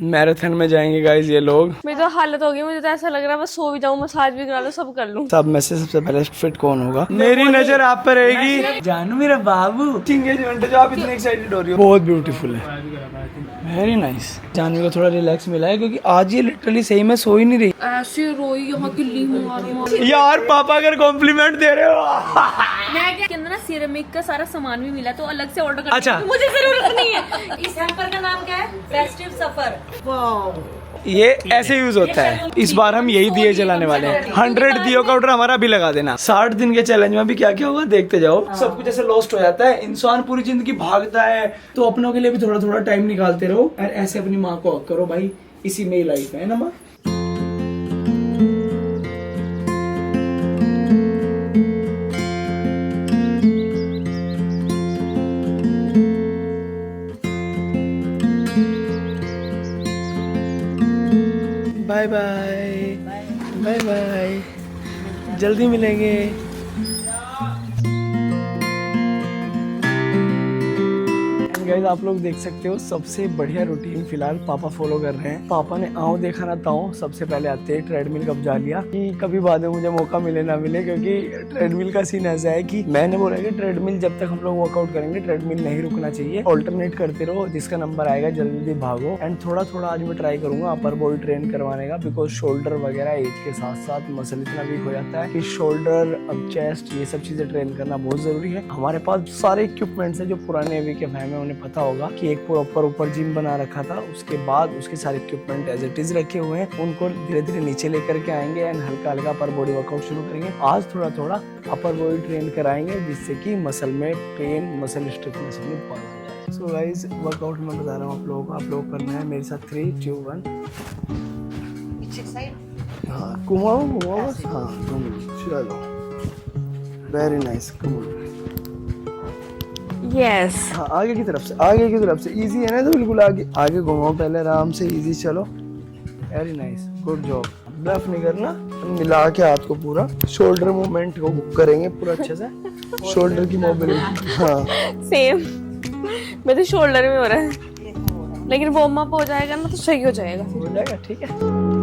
Marathon में जाएंगे guys ये लोग। मेरी तो हालत होगी, मुझे तो ऐसा लग रहा है बस सो भी जाऊं, मसाज भी करा लो, सब कर लूं। सब में से सबसे पहले फिट कौन होगा? मेरी नजर आप पर रहेगी। जानू मेरा बाबू। एंगेजमेंट जो आप इतने एक्साइटेड हो रही हो, बहुत ब्यूटीफुल है, वेरी नाइस। जानवी को थोड़ा रिलैक्स मिला है क्योंकि आज ये लिटरली सही में सो ही नहीं रही। ऐसे रोई यहाँ किल्ली मारो यार पापा अगर कॉम्प्लीमेंट दे रहे हो। मैं के अंदर ना सिरेमिक का सारा सामान भी मिला तो अलग से ऑर्डर कर। अच्छा मुझे जरूरत नहीं है। इस हैम्पर का नाम क्या है? फेस्टिव सफर। वाओ, ये ऐसे यूज होता है। इस बार हम यही दिए जलाने वाले हैं। 100 दियो का ऑर्डर हमारा भी लगा देना। 60 दिन के चैलेंज में भी क्या क्या होगा देखते जाओ। सब कुछ ऐसे लॉस्ट हो जाता है। इंसान पूरी जिंदगी भागता है तो अपनों के लिए भी थोड़ा थोड़ा टाइम निकालते रहो और ऐसे अपनी माँ को हक करो भाई, इसी में ही लाइफ है ना माँ। बाय बाय बाय बाय, जल्दी मिलेंगे। गाइस आप लोग देख सकते हो सबसे बढ़िया रूटीन फिलहाल पापा फॉलो कर रहे हैं। पापा ने आओ देखा ना ताओ सबसे पहले आते ही ट्रेडमिल कब जा लिया कि कभी बाद में मुझे मौका मिले ना मिले, क्योंकि ट्रेडमिल का सीन ऐसा है कि मैंने बोला कि ट्रेडमिल जब तक हम लोग वर्कआउट करेंगे ट्रेडमिल नहीं रुकना चाहिए, ऑल्टरनेट करते रहो, जिसका नंबर आएगा जल्दी भागो। एंड थोड़ा थोड़ा आज मैं ट्राई करूंगा अपर बॉडी ट्रेन करवाने का, बिकॉज शोल्डर वगैरह एज के साथ साथ मसल इतना वीक हो जाता है कि शोल्डर अब चेस्ट ये सब चीजें ट्रेन करना बहुत जरूरी है। हमारे पास सारे इक्विपमेंट्स है जो पुराने वी के फैम है उन्हें पता होगा कि एक प्रॉपर ऊपर जिम बना रखा था, उसके बाद उसके सारे इक्विपमेंट एज इट इज रखे हुए हैं, उनको धीरे धीरे नीचे लेकर के आएंगे एंड हल्का हल्का अपर बॉडी वर्कआउट शुरू करेंगे। आज थोड़ा थोड़ा अपर बॉडी ट्रेन कराएंगे जिससे कि मसल में पेन, मसल स्टिफनेस में बंद हो जाए। सो गाइस वर्कआउट में बता रहा हूँ आप लोगों को, आप लोग करना है मेरे साथ 3, 2, 1। हाँ घुमाओ घुमाओ बस, हाँ चलो वेरी नाइस, घुमाओ। यस हाँ आगे की तरफ से, आगे की तरफ से इजी है ना, तो बिल्कुल आगे आगे घुमाओ पहले आराम से, इजी चलो, very nice, good job. Bluff नहीं करना, मिला के हाथ को पूरा, शोल्डर मूवमेंट को करेंगे पूरा अच्छे से, शोल्डर की मोबिलिटी। हाँ सेम मेरे शोल्डर में हो रहा है, लेकिन वार्म अप हो जाएगा ना तो सही हो जाएगा, हो जाएगा ठीक है।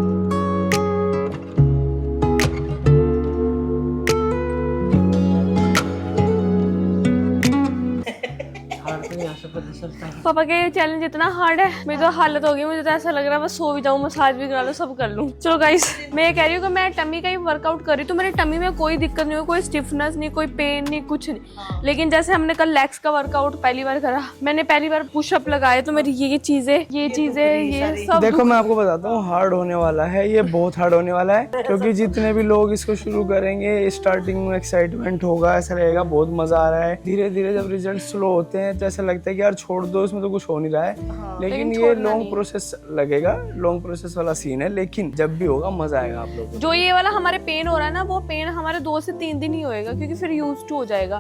पापा के चैलेंज इतना हार्ड है, मेरी तो हालत होगी, मुझे तो ऐसा लग रहा है बस सो भी जाऊं, मसाज भी करा लो, सब कर लूं। चलो गाइस मैं ये कह रही हूँ कि मैं टमी का ही वर्कआउट कर रही हूँ तो मेरे टमी में कोई दिक्कत नहीं हुई, कोई स्टिफनेस नहीं, कोई पेन नहीं, कुछ नहीं। लेकिन जैसे हमने कल लेग्स का वर्कआउट पहली बार करा, मैंने पहली बार पुशअप लगाए तो मेरी ये चीजें ये सब। देखो मैं आपको बताता हूँ हार्ड होने वाला है, ये बहुत हार्ड होने वाला है, क्योंकि जितने भी लोग इसको शुरू करेंगे स्टार्टिंग में एक्साइटमेंट होगा, ऐसा रहेगा बहुत मजा आ रहा है, धीरे धीरे जब रिजल्ट स्लो होते हैं तो ऐसा लगता है कि यार छोड़ दो इसमें तो कुछ हो नहीं रहा है। लेकिन ये लॉन्ग प्रोसेस लगेगा, लॉन्ग प्रोसेस वाला सीन है, लेकिन जब भी होगा मजा आएगा आप लोगों को। जो ये वाला हमारे पेन हो रहा है ना, वो पेन हमारे 2 से 3 दिन ही होएगा, क्योंकि फिर यूज टू हो जाएगा,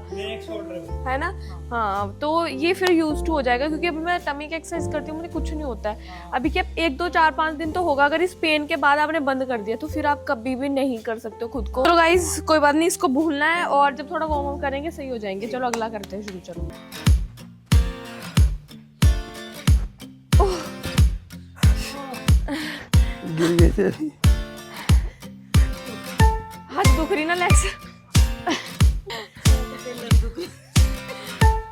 है ना। हाँ तो ये फिर यूज टू हो जाएगा, क्योंकि अभी मैं टमी की एक्सरसाइज करती हूँ मुझे कुछ नहीं होता है। अभी क्या 1, 2, 4, 5 दिन तो होगा, अगर इस पेन के बाद आपने बंद कर दिया तो फिर आप कभी भी नहीं कर सकते हो खुद को। तो गाइस कोई बात नहीं, इसको भूलना है और जब थोड़ा वार्म अप करेंगे सही हो जाएंगे। चलो अगला करते हैं शुरू। चलो गिर गए थे, हाथ दुख रही ना legs.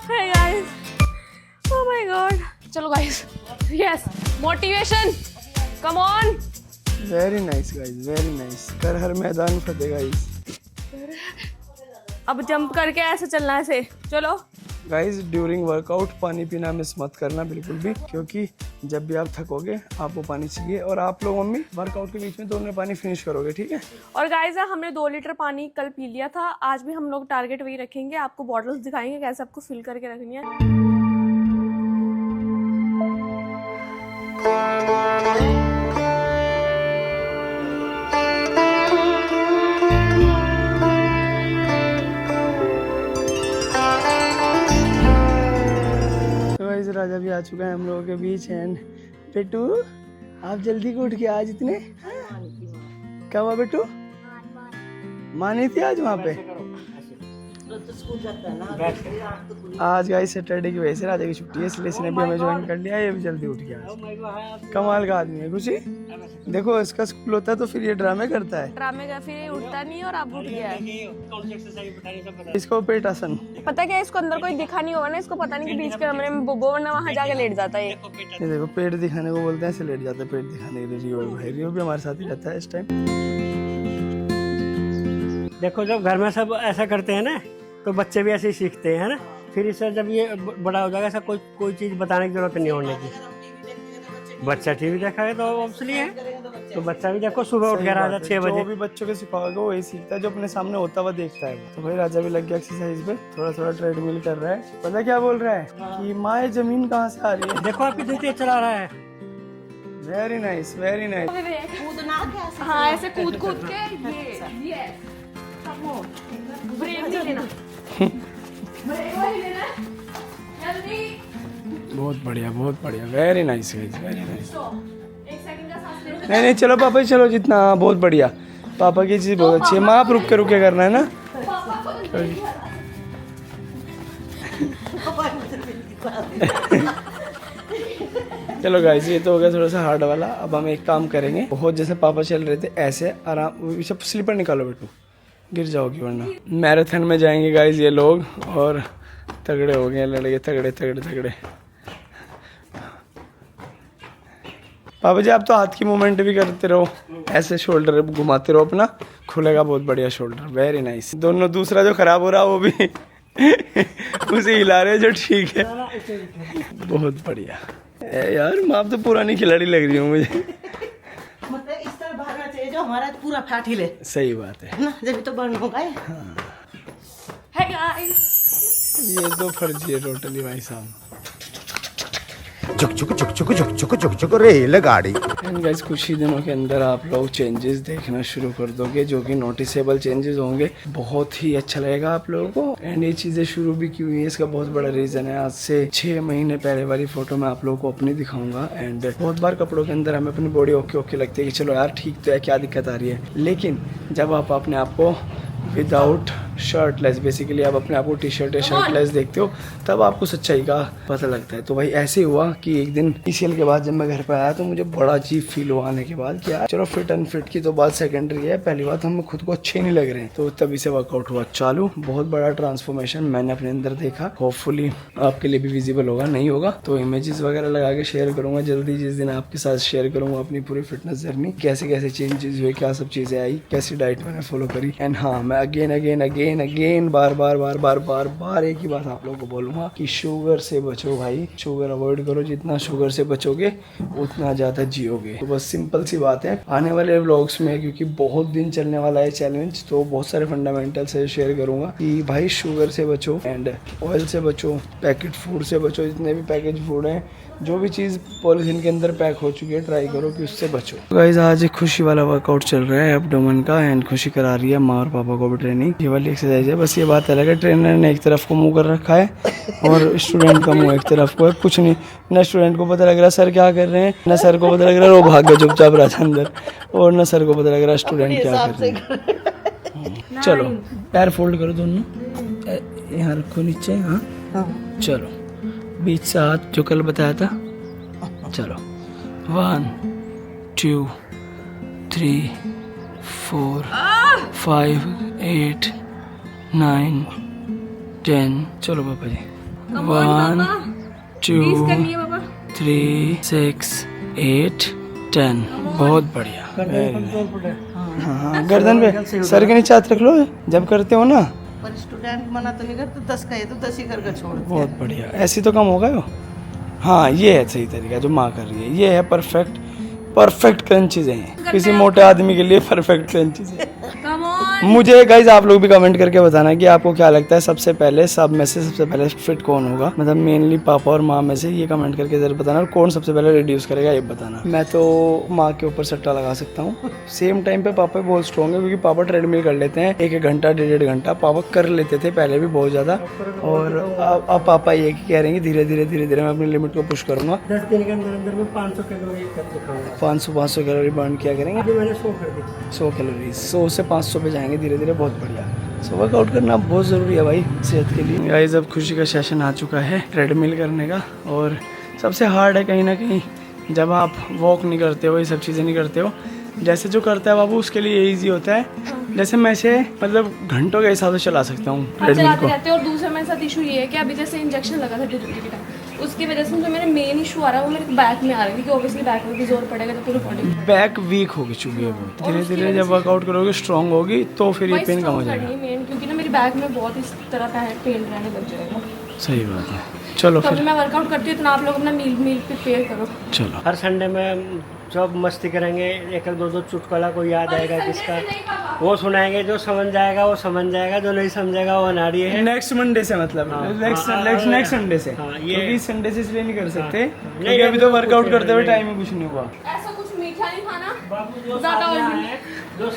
Hey guys, oh my god, चलो guys, yes, motivation, come on. Very nice guys, very nice, कर हर मैदान फतेह गाइस। अब जंप करके ऐसे चलना है, ऐसे चलो गाइस। ड्यूरिंग वर्कआउट पानी पीना मिस मत करना बिल्कुल भी, क्योंकि जब भी आप थकोगे आपको पानी चाहिए, और आप लोग मम्मी वर्कआउट के बीच में दोनों पानी फिनिश करोगे, ठीक है। और गाइस हमने 2 लीटर पानी कल पी लिया था, आज भी हम लोग टारगेट वही रखेंगे, आपको बॉटल्स दिखाएंगे कैसे आपको फिल करके रखनी है। राजा भी आ चुका है हम लोगों के बीच। एंड बेटू आप जल्दी को उठ के आज इतने, क्या हुआ बेटू? माँ नहीं थी आज वहाँ पे? आज गाइस सैटरडे की वजह से राजा की छुट्टी है, इसलिए इसने भी हमें ज्वाइन कर लिया। ये भी जल्दी उठ गया। कमाल का आदमी है। खुशी देखो, इसका स्कूल होता है तो फिर ये ड्रामे करता है। ड्रामे का फिर ये उठता नहीं है और अब उठ गया है। इसको पेट आसन पता क्या है, इसको अंदर कोई दिखा नहीं होगा ना, इसको पता नहीं कि बीच के कमरे में बोबो, वरना वहाँ जाके लेट जाता है। ये देखो, पेट दिखाने को बोलते हैं, ऐसे लेट जाता है पेट दिखाने के लिए। रियो भाई, रियो भी हमारे साथ ही रहता है इस टाइम। देखो जब घर में सब ऐसा करते हैं ना तो बच्चे भी ऐसे ही सीखते हैं ना। फिर इससे जब ये बड़ा हो जाएगा ऐसा कोई चीज़ बताने की जरूरत नहीं होने की। बच्चा टीवी देखा है तो ऑब्वियसली है, तो बच्चा भी देखो सुबह उठ के राजा 6 बजे। जो भी बच्चों को सिखाओगे वही सीखता है, जो अपने सामने होता हुआ देखता है। तो भाई राजा भी लग गया एक्सरसाइज पे, थोड़ा थोड़ा ट्रेडमिल कर रहा है। पता क्या बोल रहा है कि माँ ये जमीन कहाँ से आ रही है। देखो आपकी दीदी चला रहा है। Very nice, very nice. हाँ ऐसे कूद कूद के ये ब्रेक नहीं लेना, ब्रेक नहीं लेना, जल्दी। बहुत बढ़िया, बहुत बढ़िया, वेरी नाइस, वेरी नाइस। एक सेकंड का सांस ले। नहीं नहीं, चलो पापा जी चलो, जितना। हाँ, बहुत बढ़िया। पापा की चीज बहुत अच्छी है। माँ आप रुक के करना है ना। चलो गाइस, ये तो हो गया थोड़ा सा हार्ड वाला। अब हम एक काम करेंगे, बहुत जैसे पापा चल रहे थे ऐसे आराम। सब स्लीपर निकालो बेटू, गिर जाओगी वरना। मैराथन में जाएंगे गाइस ये लोग, और तगड़े हो गए लड़के, तगड़े तगड़े तगड़े। पापा जी आप तो हाथ की मूवमेंट भी करते रहो, ऐसे शोल्डर घुमाते रहो अपना, खुलेगा बहुत बढ़िया शोल्डर। Very nice. दोनों, दूसरा जो खराब हो रहा है वो भी उसे हिला रहे जो ठीक है। बहुत बढ़िया यार, माँ आप तो पुरानी खिलाड़ी लग रही हो मुझे। मतलब इस तरह भागना चाहिए जो हमारा पूरा फैट हिले। सही बात है ना, जब तो बर्न होगा। Hey guys, ये तो फर्जी है टोटली भाई साहब। चुक चुक चुक चुक चुक चुक चुक चुक रेलगाड़ी। एंड गाइस कुछ ही दिनों के अंदर आप लोग चेंजेस देखना शुरू कर दोगे, जो कि नोटिसेबल चेंजेस होंगे। बहुत ही अच्छा लगेगा आप लोगों को। एंड ये चीज़ें शुरू भी क्यों हुई है, इसका बहुत बड़ा रीज़न है। आज से 6 महीने पहले वाली फोटो मैं आप लोगों को अपनी दिखाऊंगा। एंड बहुत बार कपड़ों के अंदर हमें अपनी बॉडी ओके ओके लगती है कि चलो यार ठीक तो है, क्या दिक्कत आ रही है। लेकिन जब आप अपने आप को विदाउट शर्टलेस, बेसिकली आप अपने आप को टी शर्ट या शर्टलेस देखते हो, तब आपको सच्चाई का पता लगता है। तो भाई ऐसे हुआ कि एक दिन पीसीएल के बाद जब मैं घर पे आया तो मुझे बड़ा अजीब फील हुआ आने के बाद कि यार चलो फिट अनफिट की तो बात सेकेंडरी है, पहली बात हमें खुद को अच्छे नहीं लग रहे हैं। तो तभी से वर्कआउट हुआ चालू। बहुत बड़ा ट्रांसफॉर्मेशन मैंने अपने अंदर देखा। होपफुली आपके लिए भी विजिबल होगा, नहीं होगा तो इमेजेस वगैरह लगा के शेयर करूंगा जल्दी, जिस दिन आपके साथ शेयर करूंगा अपनी पूरी फिटनेस जर्नी, कैसे कैसे चेंजेस हुए, क्या सब चीज़ें आई, कैसी डाइट मैंने फॉलो करी। एंड हाँ, मैं अगेन अगेन अगेन अगेन बार बार बार बार बार बार एक ही बात आप लोगों को बोलूंगा कि शुगर से बचो भाई, शुगर अवॉइड करो। जितना शुगर से बचोगे उतना ज़्यादा जियोगे। तो बस सिंपल सी बात है। आने वाले व्लॉग्स में, क्योंकि बहुत दिन चलने वाला है चैलेंज, तो बहुत सारे फंडामेंटल से शेयर करूंगा कि भाई शुगर से बचो एंड ऑयल से बचो, पैकेट फूड से बचो। जितने भी पैकेज फूड हैं, जो भी चीज़ पॉलिथीन के अंदर पैक हो चुकी है, ट्राई करो कि उससे बचो। गाइस आज एक खुशी वाला वर्कआउट चल रहा है एब्डोमेन का, एंड खुशी करा रही है माँ और पापा को भी ट्रेनिंग। ये वाली एक्सरसाइज है। बस ये बात अलग है, ट्रेनर ने एक तरफ को मुंह कर रखा है और स्टूडेंट का मुंह एक तरफ को है। कुछ नहीं, ना स्टूडेंट को पता लग रहा सर क्या कर रहे हैं, ना सर को पता लग रहा है वो भाग गया चुपचाप रहा अंदर, और ना सर को पता लग रहा स्टूडेंट क्या कर रहे हैं। चलो पैर फोल्ड करो दोनों, यहाँ रखो नीचे। हाँ चलो, बीच से हाथ जो कल बताया था। चलो 1 2 3 4 5 8 9 10। चलो पापा जी, 1 2 3 6 8 10। बहुत बढ़िया। हाँ, गर्दन पे सर के नीचे हाथ रख लो जब करते हो ना। पर स्टूडेंट मना तो नहीं करते, 10 का है तो 10 ही करके छोड़। बहुत बढ़िया, ऐसी तो कम होगा वो। हाँ ये है सही तरीका जो माँ कर रही है, ये है परफेक्ट। परफेक्ट क्रंचीज हैं, किसी मोटे आदमी के लिए परफेक्ट क्रंचीज है। मुझे गाइज आप लोग भी कमेंट करके बताना कि आपको क्या लगता है सबसे पहले, सब में से सबसे पहले फिट कौन होगा, मतलब मेनली पापा और माँ में से। ये कमेंट करके जरूर बताना, और कौन सबसे पहले रिड्यूस करेगा ये बताना। मैं तो माँ के ऊपर सट्टा लगा सकता हूँ। सेम टाइम पे पापा बहुत स्ट्रॉन्ग है, क्योंकि पापा ट्रेडमिल कर लेते हैं 1-1 घंटा 1.5 घंटा। पापा कर लेते थे पहले भी बहुत ज़्यादा, और अब पापा ये कह रहे हैं कि धीरे धीरे धीरे धीरे मैं अपनी लिमिट को पुश करूँगा। 10 दिन के अंदर अंदर में 500 कैलोरी कर दिखाऊंगा। 500 कैलोरी बर्न किया करेंगे। अभी मैंने 100 कर दी। 100 कैलोरी, 100 से 500 पे जाएंगे धीरे धीरे। बहुत बढ़िया, सो वर्कआउट करना बहुत ज़रूरी है भाई सेहत के लिए। गाइस अब खुशी का सेशन आ चुका है ट्रेडमिल करने का, और सबसे हार्ड है कहीं ना कहीं जब आप वॉक नहीं करते हो, ये सब चीज़ें नहीं करते हो। जैसे जो करता है बाबू उसके लिए ईजी होता है, जैसे मैं से मतलब घंटों के हिसाब से चला सकता हूँ ट्रेडमिल चलाते को। रहते हैं। और दूसरा मेरे साथ इशू ये है कि अभी जैसे इंजेक्शन लगा था डिलीवरी के टाइम, उसकी वजह से जो मेरा मेन इशू आ रहा है वो मेरे बैक में आ रही है, क्योंकि ऑब्वियसली बैक में भी जोर पड़ेगा तो पूरी बॉडी में। बैक वीक होगी चुकी है वो, धीरे धीरे जब वर्कआउट करोगे स्ट्रांग होगी तो फिर ये पेन कम हो जाएगा। मेन क्योंकि ना मेरी बैक में बहुत इस तरह पेन रहने लग जाएगा। सही बात है। चलो तो फिर अभी मैं वर्कआउट करती हूँ, इतना आप लोग अपना मील प्रिपेयर करो। चलो। हर संडे में सब मस्ती करेंगे, एक दो दो चुटकुला को याद आएगा जिसका वो सुनाएंगे, जो समझ जाएगा वो समझ जाएगा, जो नहीं समझेगा वो अनाड़ी है। नेक्स्ट मंडे से मतलब नेक्स्ट संडे से, क्योंकि संडे से इसलिए नहीं कर सकते क्योंकि अभी तो वर्कआउट करते हुए टाइम में कुछ नहीं हुआ। ऐसा कुछ मीठा नहीं खाना, जो ज़्यादा साथ ऑयली। में है, जो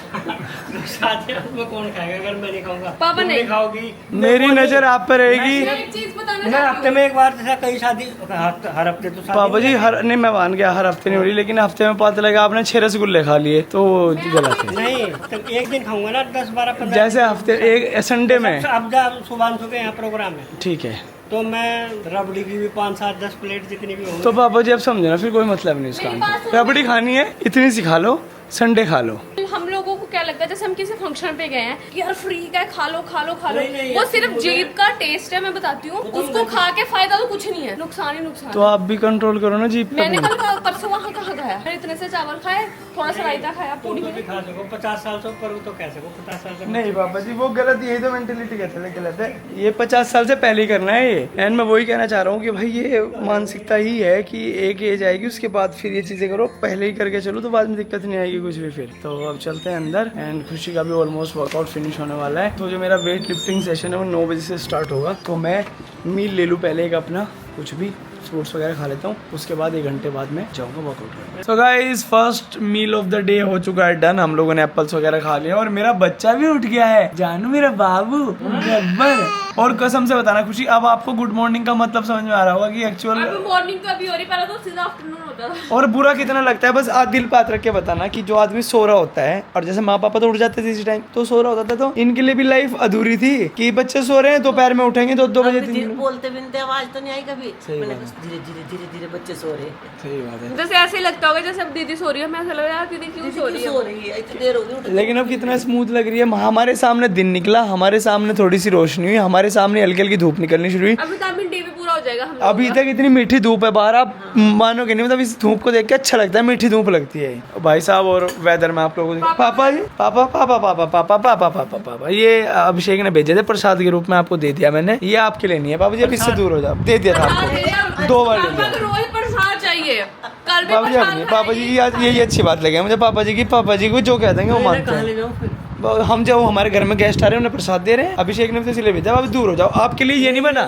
साथ है उसमें कौन खाएगा अगर मैं नहीं खाऊंगा? पापा तुम नहीं खाओगी। मेरी नजर आप पर रहेगी। मैं एक चीज बताना मैं चाहती हफ्ते में एक बार जैसा कई शादी हर हफ्ते तो शादी पापा जी हर नहीं, मैं मान गया हर हफ्ते नहीं हो रही, लेकिन हफ्ते में पता लगा आपने 6 रसगुल्ले खा लिए तो गलत है। नहीं तो एक दिन खाऊंगा ना 10 12 15 जैसे हफ्ते एक संडे में अब जब सुबह के यहाँ प्रोग्राम है ठीक है, तो मैं रबड़ी की भी 5 7 10 प्लेट जितनी भी होंगी। तो पापा जी अब समझो ना, फिर कोई मतलब नहीं उसका। रबड़ी खानी है इतनी सी खा लो, संडे खा लो। हम लोगों को क्या लगता है जैसे हम किसी फंक्शन पे गए हैं कि यार फ्री का है, खा लो खा लो खा लो, नहीं, वो सिर्फ जीभ का टेस्ट है। मैं बताती हूँ उसको खा के फायदा तो कुछ नहीं है, नुकसान ही नुकसान तो आप भी कंट्रोल करो ना जीप मैंने पर। कल परसों वहाँ कहाँ खाया, मैंने इतने से चावल खाए, थोड़ा सा रायता खाया, पूरी तो भी खा सको 50 साल से ऊपर तो कह सको 50 साल से नहीं पापा जी वो गलत, यही तो मेंटेलिटी कहते हैं गलत है। ये 50 साल से पहले ही करना है ये। एंड मैं वही कहना चाह रहा हूँ कि भाई ये मानसिकता ही है कि एक एज आएगी उसके बाद फिर ये चीजें करो, पहले ही करके चलो तो बाद में दिक्कत नहीं आएगी कुछ भी। फिर तो अब चलते हैं अंदर, एंड खुशी का भी ऑलमोस्ट वर्कआउट फिनिश होने वाला है। तो जो मेरा वेट लिफ्टिंग सेशन है वो 9 बजे से स्टार्ट होगा, तो मैं मील ले लूँ पहले एक अपना, कुछ भी फ्रूट्स वगैरह खा लेता हूँ, उसके बाद 1 घंटे बाद मैं जाऊँगा वर्कआउट करने। So guys first meal of the day हो चुका है डन, हम लोगों ने एप्पल्स वगैरह खा लिया और मेरा बच्चा भी उठ गया है, जानू मेरा बाबू गब्बर। और कसम से बताना खुशी, अब आपको गुड मॉर्निंग का मतलब समझ में आ रहा होगा कि एक्चुअल मॉर्निंग तो अभी हो रही, पहले तो सीधा आफ्टरनून होता था। और बुरा कितना लगता है बस आज दिल बात रख के बताना कि जो आदमी सो रहा होता है, और जैसे माँ पापा तो उठ जाते थे इसी टाइम तो सो रहा होता था, तो इनके लिए भी लाइफ अधूरी थी कि बच्चे सो रहे हैं दोपहर में उठेंगे तो 2 बजे 3 बजे। बोलते बिनते आवाज तो नहीं आई कभी। मैंने कहा धीरे धीरे धीरे धीरे बच्चे सो रहे हैं। सही बात है। जैसे ऐसे ही लगता होगा जैसे अब दीदी सो रही है, मैं ऐसा लग रहा है दीदी क्यों सो रही है। सो रही है इतनी देर हो गई। लेकिन अब कितना स्मूथ लग रही है, हमारे सामने दिन निकला, हमारे सामने थोड़ी सी रोशनी हुई, हमारे सामने हल्की हल्की धूप निकलनी शुरू हुई। अभी विटामिन डी भी पूरा हो जाएगा हम अभी तक इतनी मीठी धूप है बाहर, आप मानोगे नहीं, मतलब इस धूप को देख के अच्छा लगता है, मीठी धूप लगती है भाई साहब। और वेदर में आप लोगों को पापा जी पापा पापा पापा पापा पापा पापा पापा ये अभिषेक ने भेजे थे प्रसाद के रूप में, आपको दे दिया मैंने, ये आपके लिए नहीं है पापा जी, अब इससे दूर हो जाओ। दे दिया था आपको 2 बार ले लिया। रोज प्रसाद चाहिए, कल भी पापा जी अब नहीं, पापा जी की आज ये अच्छी बात लगी मुझे, पापा जी की, पापा जी को जो कह देंगे वो मानते कहाँ ले हैं। जाऊँ फिर? हम जब हमारे घर में गेस्ट आ रहे हैं उन्हें प्रसाद दे रहे हैं, अभिषेक ने तो इसलिए भेजा, अब दूर हो जाओ। आपके लिए ये नहीं बना,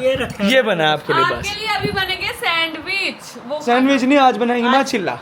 ये बना है आपके लिए बस। आपके लिए अभी बनेंगे सैंडविच, वो सैंडविच नहीं आज बनाएंगे माँ, चिल्ला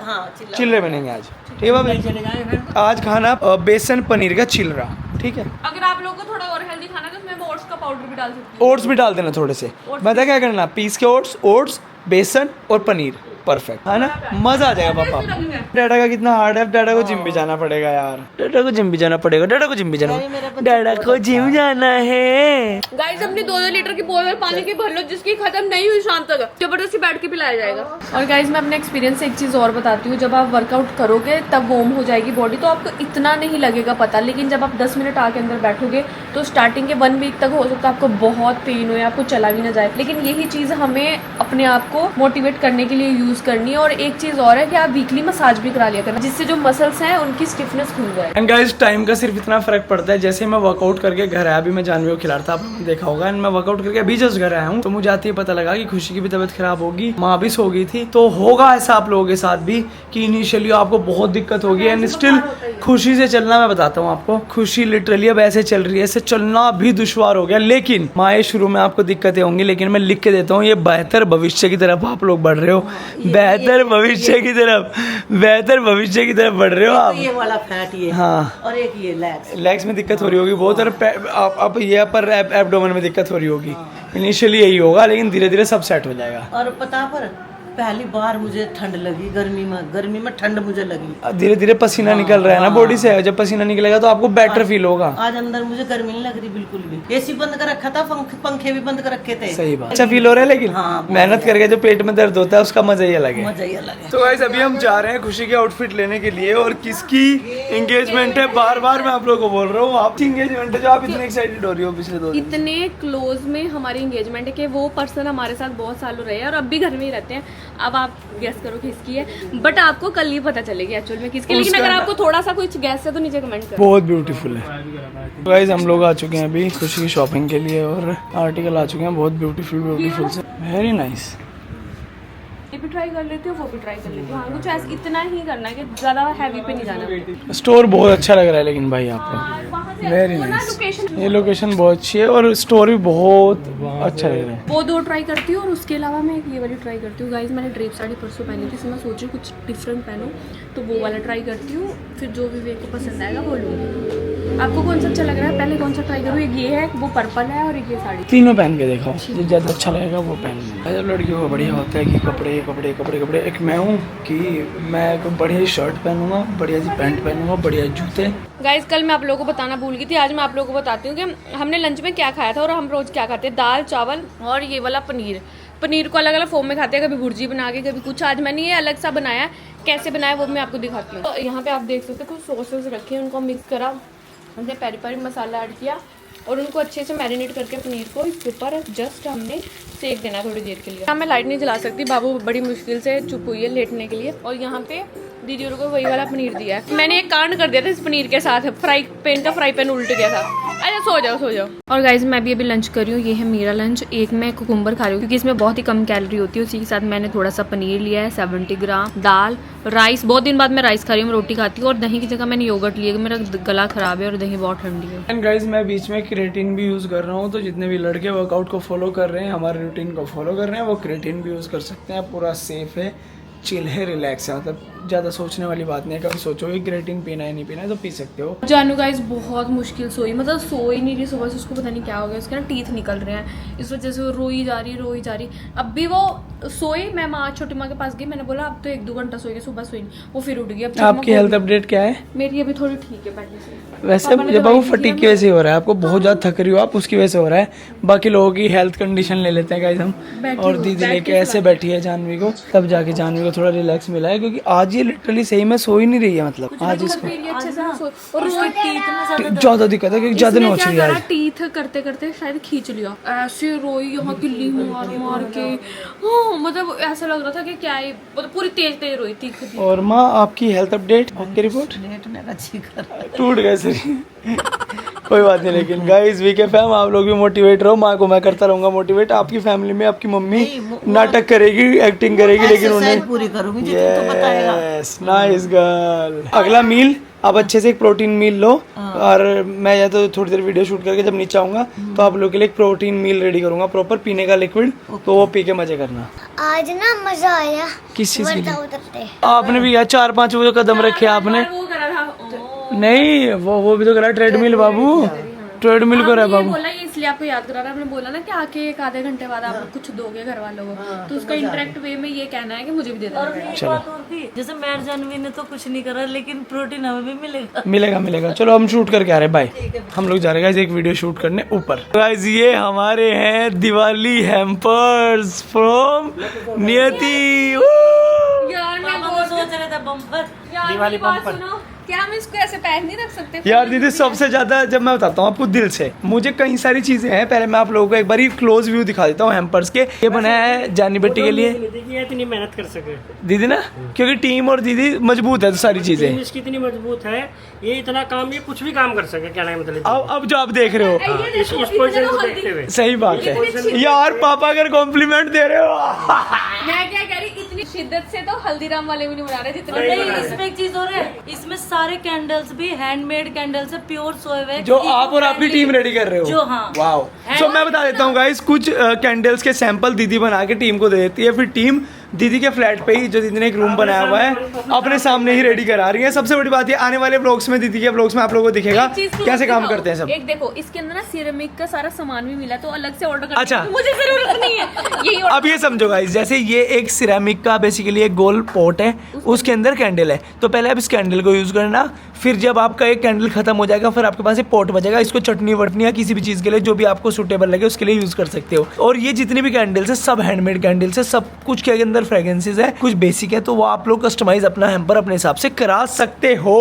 चिल्ले बनेंगे आज, ठीक है बाबा। चले जाए फिर आज खाना बेसन पनीर का चिलरा, ठीक है। अगर आप लोगों को थोड़ा और हेल्दी खाना है तो उसमें ओट्स का पाउडर भी डाल सकते ओट्स भी डाल देना थोड़े से, पता क्या करना, पीस के ओट्स बेसन और पनीर, परफेक्ट है ना, मजा आ जाएगा पापा। डाडा का कितना हार्ड है, डाडा को जिम भी जाना पड़ेगा यार, डाडा को जिम भी जाना पड़ेगा, डाडा को जिम भी जाना, डाडा को जिम जाना है। गाइस अपनी 2-2 लीटर की बोतल पानी की भर लो, जिसकी खत्म नहीं हुई शाम तक जबरदस्ती बैठ के पिलाया जाएगा। और गाइस मैं अपने एक्सपीरियंस से एक चीज और बताती हूँ, जब आप वर्कआउट करोगे तब वार्म हो जाएगी बॉडी, तो आपको इतना नहीं लगेगा पता, लेकिन जब आप 10 मिनट आके अंदर बैठोगे तो स्टार्टिंग के 1 वीक तक हो सकता है आपको बहुत पेन हो या आपको चला भी ना जाए, लेकिन यही चीज हमें अपने आप को मोटिवेट करने के लिए यूज करनी है। और एक चीज और है कि आप वीकली मसाज भी करा लिया करना, जिससे जो मसल्स हैं उनकी स्टिफनेस खुल जाए। एंड गाइस टाइम का सिर्फ इतना फर्क पड़ता है, जैसे मैं वर्कआउट करके घर आया, अभी मैं जानवी को खिला रहा था, आपने देखा होगा, एंड मैं वर्कआउट करके अभी जस्ट घर आया हूँ, तो मुझे आते ही पता लगा कि खुशी की भी तबीयत खराब होगी, माँ भी सो गई थी। तो होगा ऐसा आप लोगों के साथ भी कि इनिशियली आपको बहुत दिक्कत होगी, एंड स्टिल खुशी से चलना, मैं बताता हूँ आपको, खुशी लिटरली अब ऐसे चल रही है, ऐसे चलना भी दुश्वार हो गया। लेकिन माँ शुरू में आपको दिक्कतें होंगी, लेकिन मैं लिख के देता हूँ, ये बेहतर भविष्य की तरफ आप लोग बढ़ रहे हो, बेहतर भविष्य की तरफ, बेहतर भविष्य की तरफ बढ़ रहे हो आप। ये वाला फैट ये हाँ, और एक ये लेग्स में दिक्कत हो रही होगी बहुत, और अब ये पर एब्डोमेन में दिक्कत हो रही होगी। इनिशियली यही होगा, लेकिन धीरे धीरे सब सेट हो जाएगा। और पता पर पहली बार मुझे ठंड लगी, गर्मी में ठंड मुझे लगी। धीरे धीरे पसीना निकल रहा है ना बॉडी से, जब पसीना निकलेगा तो आपको बेटर फील होगा। आज अंदर मुझे गर्मी नहीं लग रही बिल्कुल भी। एसी बंद कर रखा था, पंखे भी बंद कर रखे थे। सही बात, अच्छा फील हो रहा है। लेकिन मेहनत करके जो पेट में दर्द होता है उसका मजा ही अलग है। मजा ही अलग है। तो गाइस अभी हम जा रहे हैं खुशी के आउटफिट लेने के लिए, और किसकी एंगेजमेंट है बार बार मैं आप लोगों को बोल रहा हूँ, आपकी एंगेजमेंट है जो आप इतने एक्साइटेड हो रही हो पिछले 2 दिन। इतने क्लोज में हमारी एंगेजमेंट है कि वो पर्सन हमारे साथ बहुत सालों रहे हैं और अब भी घर में ही रहते हैं। अब आप गेस करो किसकी है, बट आपको कल ही पता चलेगी एक्चुअल में किसकी। लेकिन अगर आपको थोड़ा सा कुछ गैस है तो नीचे कमेंट करो। बहुत ब्यूटीफुल है। तो गाइस हम लोग आ चुके हैं अभी खुशी की शॉपिंग के लिए, और आर्टिकल आ चुके हैं बहुत ब्यूटीफुल से, वेरी नाइस। ये भी ट्राई कर लेती हूँ, वो भी ट्राई कर लेती हूँ। हाँ, कुछ ऐसा इतना ही करना है कि ज्यादा हैवी पे नहीं जाना। स्टोर बहुत अच्छा लग रहा है लेकिन भाई आपको, वेरी नाइस। ये लोकेशन बहुत अच्छी है और स्टोर भी बहुत अच्छा लग रहा है। वो 2 ट्राई करती हूँ और उसके अलावा मैं ये वाली ट्राई करती हूँ। गाइस मैंने ड्रेप साड़ी परसों पहनी थी, इसमें मैं सोच रही हूँ कुछ डिफरेंट पहनूँ, तो वो वाला ट्राई करती हूँ। फिर जो भी मेरे को पसंद आएगा वो लूँगी। आपको कौन सा अच्छा लग रहा है, पहले कौन सा ट्राई करूँ? ये है, वो पर्पल है और ये साड़ी। तीनों पहन के देखो, जो ज़्यादा अच्छा लगेगा वो पहन लेना। जब लड़कियों को बढ़िया होता है कि कपड़े कपड़े कपड़े कपड़े, एक मैं हूँ कि मैं कोई बढ़िया शर्ट पहनूंगा, बढ़िया सी पैंट पहनूंगा, बढ़िया जूते। गाइस कल मैं आप लोगों को बताना भूल गई थी, आज मैं आप लोगों को बताती हूँ कि हमने लंच में क्या खाया था और हम रोज क्या खाते हैं। दाल चावल और ये वाला पनीर को अलग अलग फॉर्म में खाते हैं, कभी भुर्जी बना के, कभी कुछ। आज मैंने ये अलग सा बनाया, कैसे बनाया वो मैं आपको दिखाती हूँ। तो यहाँ पे आप देख सकते हैं कुछ सॉसेस रखे हैं, उनको मिक्स करा, हमने पेरी पेरी मसाला ऐड किया और उनको अच्छे से मैरिनेट करके पनीर को इसके ऊपर जस्ट हमने सेक देना थोड़ी देर के लिए। यहाँ मैं लाइट नहीं जला सकती, बाबू बड़ी मुश्किल से चुप हुई है लेटने के लिए। और यहाँ पे दीदी को वही वाला पनीर दिया है। मैंने एक कांड कर दिया था इस पनीर के साथ, फ्राई पैन उल्ट गया था। अरे सो जाओ। और गाइज मैं भी अभी लंच कर रही हूँ, ये है मेरा लंच। एक मैं कुकुम्बर खा रही हूँ क्योंकि इसमें बहुत ही कम कैलोरी होती है। उसी के साथ मैंने थोड़ा सा पनीर लिया है 70 ग्राम, दाल, राइस। बहुत दिन बाद मैं राइस खा रही हूँ, मैं रोटी खाती हूँ। और दही की जगह मैंने योगर्ट लिया, मेरा गला खराब है और दही बहुत ठंडी है। एंड गाइस मैं बीच में क्रिएटिन भी यूज़ कर रहा हूँ, तो जितने भी लड़के वर्कआउट को फॉलो कर रहे हैं, हमारे रूटीन को फॉलो कर रहे हैं, वो क्रिएटिन भी यूज़ कर सकते हैं। पूरा सेफ है, चिल है, रिलैक्स है, मतलब ज़्यादा सोचने वाली बात नहीं है। कभी सोचो कि क्रिएटिन पीना है नहीं पीना है तो पी सकते हो। जानू गाइस बहुत मुश्किल सोई, मतलब सो ही नहीं रही सुबह से। उसको पता नहीं क्या हो गया, उसके ना टीथ निकल रहे हैं, इस वजह से वो रोई जा रही। अब भी वो सोई, मैं छोटी माँ के पास गई, मैंने बोला अब तो 1-2 घंटा सोएगी, सुबह सोई नहीं, वो फिर उठ गई। अब आपकी हेल्थ अपडेट क्या है? मेरी अभी थोड़ी ठीक है पहले से। वैसे जब बाबू फटीक की वजह से हो रहा है, आपको बहुत ज़्यादा थक रही हो आप, उसकी वजह से हो रहा है। बाकी लोगों की हेल्थ कंडीशन ले लेते हैं गाइस हम, और दीदी लेके ऐसे बैठी है जानवी को, तब जाके जानवी को थोड़ा रिलैक्स मिला है, क्योंकि आज ये लिटरली सही में सो ही नहीं रही है। मतलब आज इसको ज़्यादा दिक्कत है क्योंकि ज़्यादा नोच रही है आज। टीथ करते करते शायद खींच लिया, ऐसे रोई यहाँ किल्ली मार के। हाँ मतलब ऐसा लग रहा था कि क्या है, मतलब पूरी तेज रोई थी। और माँ आपकी हेल्थ अपडेट, आपकी रिपोर्ट? टूट गए शरीर। कोई बात नहीं, लेकिन गाइस वीके फैम आप लोग भी मोटिवेट रहो। माँ को मैं करता रहूंगा मोटिवेट। आपकी फैमिली में आपकी मम्मी नाटक करेगी, एक्टिंग करेगी, लेकिन उन्हें पूरी करूंगी जो तुमको बताएगा। Yes nice girl. अगला मील आप अच्छे से एक प्रोटीन मील लो, और मैं या तो थोड़ी देर वीडियो शूट करके जब नीचे आऊंगा तो आप लोग के लिए एक प्रोटीन मील रेडी करूंगा, प्रॉपर पीने का लिक्विड, तो वो पी के मजे करना। आज ना मजा आया। किस चीज के लिए? उतरते आपने भी यार 4-5 वो जो कदम रखे आपने। वो करा था नहीं वो भी तो करा ट्रेडमिल बाबू, ट्रेडमिल को रहा बाबू। बोला ये इसलिए आपको याद करा रहा, आपने बोला ना कि आके 1 आधे घंटे बाद आप कुछ दोगे घर वालों को, तो उसका इंटरेक्ट वे में ये कहना है कि मुझे भी दे देना। चलो जैसे मैं जानवी ने तो कुछ नहीं करा, लेकिन प्रोटीन हमें भी मिलेगा। चलो हम शूट करके आ रहे हैं, बाय। हम लोग जा रहे हैं गाइस एक वीडियो शूट करने ऊपर। गाइस ये हमारे हैं दिवाली हैम्पर्स फ्रॉम नियति। यार मैं सोच रहे थे बम्पर दिवाली बम्पर, क्या हम इसको ऐसे पैर नहीं रख सकते? यार दीदी सबसे ज्यादा, जब मैं बताता हूँ आपको दिल से, मुझे कई सारी चीजें हैं। पहले मैं आप लोगों को एक बार क्लोज व्यू दिखा देता हूँ हैम्पर्स के। ये बनाया है जानी बेटी के लिए। देखिए इतनी मेहनत कर सके दीदी ना, क्योंकि टीम और दीदी मजबूत है तो सारी चीजें। इसकी इतनी मजबूत है, ये इतना काम, ये कुछ भी काम कर सके। क्या नाम मतलब अब जो आप देख रहे हो, इस पोजीशन को देखते हुए सही बात है यार। पापा अगर कॉम्प्लीमेंट दे रहे हो। मैं क्या कह रही, इतनी शिद्दत से तो हल्दीराम वाले भी नहीं बना रहे जितना। इसमें एक चीज और है, इसमें सारे कैंडल्स भी हैंडमेड कैंडल्स है, प्योर सोए हुए, जो आप और आपकी टीम रेडी कर रहे हो। जो हाँ वाओ। तो मैं बता देता हूँ गाइस, कुछ कैंडल्स के सैंपल दीदी बना के टीम को दे देती है, फिर टीम दीदी के फ्लैट पे ही, जो दीदी ने एक रूम बनाया हुआ है अपने सामने ही रेडी करा रही है। सबसे बड़ी बात ये, आने वाले ब्लॉग्स में, दीदी के ब्लॉग्स में आप लोगों को दिखेगा कैसे काम करते हैं सब। एक देखो इसके अंदर ना सिरेमिक का सारा सामान भी मिला, तो अलग से ऑर्डर करने अच्छा। की मुझे जरूरत नहीं है, यही अब ये समझो गाइस, जैसे ये एक सिरेमिक का बेसिकली एक गोल पॉट है, उसके अंदर कैंडल है, तो पहले आप इस कैंडल को यूज करना, फिर जब आपका एक कैंडल खत्म हो जाएगा फिर आपके पास एक पॉट बचेगा, इसको चटनी वटनी या किसी भी चीज़ के लिए जो भी आपको सूटेबल लगे उसके लिए यूज कर सकते हो। और ये जितनी भी कैंडल्स है सब हैंडमेड कैंडल्स है, सब कुछ के अंदर फ्रेग्रेंसेस है, कुछ बेसिक है, तो वो आप लोग कस्टमाइज अपना हैम्पर अपने हिसाब से करा सकते हो।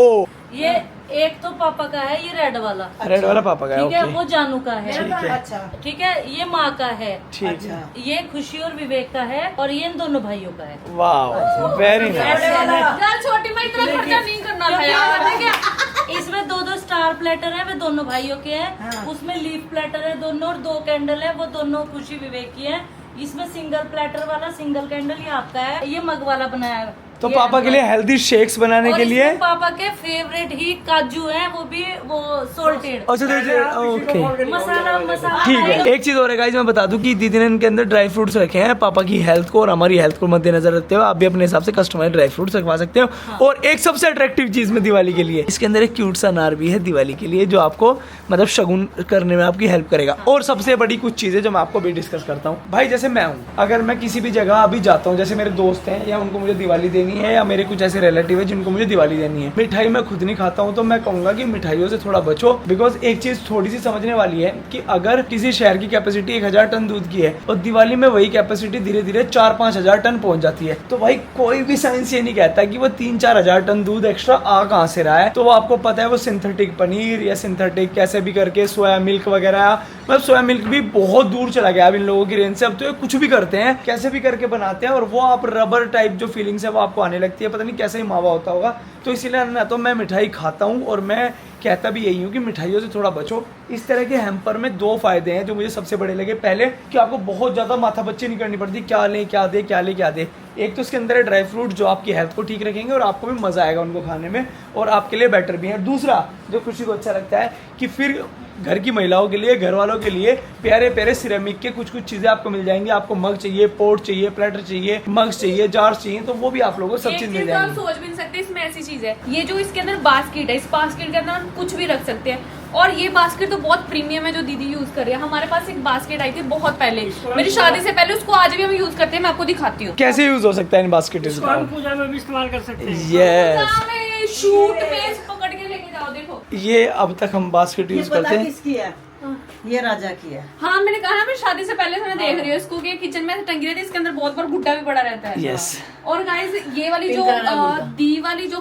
ये एक तो पापा का है, ये रेड वाला, रेड वाला पापा का है, ठीक है, ओके। वो जानू का है, अच्छा ठीक है, ये माँ का है, ठीक है, ये खुशी और विवेक का है, और ये इन दोनों भाइयों का है। वाह वेरी नाइस। यार छोटी माँ इतना खर्चा नहीं करना था यार, ठीक है। इसमें दो दो स्टार प्लेटर है, वे दोनों भाइयों के हैं। उसमें लीफ प्लेटर है दोनों, और 2 कैंडल है, वो दोनों खुशी विवेक की है। इसमें सिंगल प्लेटर वाला सिंगल कैंडल ये आपका है, ये मग वाला बनाया है। तो ये पापा के लिए हेल्दी शेक्स बनाने और के लिए, इसमें पापा के फेवरेट ही काजू हैं, वो भी वो सोल्टेड अच्छा दीदी, ओके मसाला मसाला ठीक है। एक चीज और है गाइस, मैं बता दूं कि दीदी ने इनके अंदर ड्राई फ्रूट्स रखे हैं, पापा की हेल्थ को और हमारी हेल्थ को मद्देनजर रखते हुए आप भी अपने हिसाब से कस्टमाइज ड्राई फ्रूट्स रखवा सकते हो। और एक सबसे अट्रैक्टिव चीज में दिवाली के लिए, इसके अंदर एक क्यूट सा अनार भी है दिवाली के लिए, जो आपको मतलब शगुन करने में आपकी हेल्प करेगा। और सबसे बड़ी कुछ चीजें जो मैं आपको भी डिस्कस करता हूँ भाई, जैसे मैं हूँ, अगर मैं किसी भी जगह अभी जाता हूँ, जैसे मेरे दोस्त हैं या उनको मुझे दिवाली देनी है, या मेरे कुछ ऐसे रिलेटिव है जिनको मुझे दिवाली देनी है, मिठाई मैं खुद नहीं खाता हूँ, तो मैं कहूंगा कि मिठाइयों से थोड़ा बचो। बिकॉज एक चीज थोड़ी सी समझने वाली है कि अगर किसी शहर की कैपेसिटी 1000 टन दूध की है और दिवाली में वही कैपेसिटी धीरे धीरे 4-5 हजार टन पहुंच जाती है, तो भाई कोई भी साइंस ये नहीं कहता कि वो 3-4 हजार टन दूध एक्स्ट्रा आ कहाँ से रहा है। तो वो आपको पता है वो सिंथेटिक पनीर या सिंथेटिक कैसे भी करके सोया मिल्क वगैरह, मतलब सोया मिल्क भी बहुत दूर चला गया अब इन लोगों की रेंज से। अब तो ये कुछ भी करते हैं, कैसे भी करके बनाते हैं, और वो आप रबर टाइप जो फीलिंग्स है वो आपको आने लगती है, पता नहीं कैसे ही मावा होता होगा। तो इसीलिए ना तो मैं मिठाई खाता हूँ, और मैं कहता भी यही हूँ कि मिठाइयों से थोड़ा बचो। इस तरह के हैम्पर में 2 फायदे हैं जो मुझे सबसे बड़े लगे। पहले कि आपको बहुत ज़्यादा माथापच्ची नहीं करनी पड़ती, क्या ले क्या दे क्या ले क्या दे। एक तो इसके अंदर है ड्राई फ्रूट जो आपकी हेल्थ को ठीक रखेंगे और आपको भी मज़ा आएगा उनको खाने में, और आपके लिए बेटर भी है। दूसरा जो खुशी को अच्छा लगता है कि फिर घर की महिलाओं के लिए, घर वालों के लिए प्यारे प्यारे सिरेमिक के कुछ चीज़ें आपको मिल जाएंगी। आपको मग चाहिए, पोर्ट चाहिए, प्लेटर चाहिए, मग्स चाहिए, जार्स चाहिए, तो वो भी आप लोगों को सब चीज़ मिल आप जाएगी। सोच भी नहीं सकते इसमें ऐसी चीज है, ये जो इसके अंदर बास्केट है, इस बास्केट के अंदर हम कुछ भी रख सकते हैं। और ये बास्केट तो बहुत प्रीमियम है जो दीदी यूज कर रही है। हमारे पास एक बास्केट आई थी बहुत पहले, मेरी शादी से पहले, उसको आज भी हम यूज करते हैं। मैं आपको दिखाती हूँ कैसे यूज हो सकता है इन बास्केट इसको हम पूजा में भी इस्तेमाल कर सकते हैं। यस, शूट में पकड़ के लेके जाओ। देखो ये अब तक हम बास्केट यूज करते हैं। किसकी है? ये राजा की है। हाँ, मैंने कहा ना, मैं शादी से पहले से मैं देख रही हूँ इसको कि किचन में टंगी रहती है, इसके अंदर बहुत बार गुड्डा भी पड़ा रहता है। यस, और गाइस ये वाली जो दी वाली जो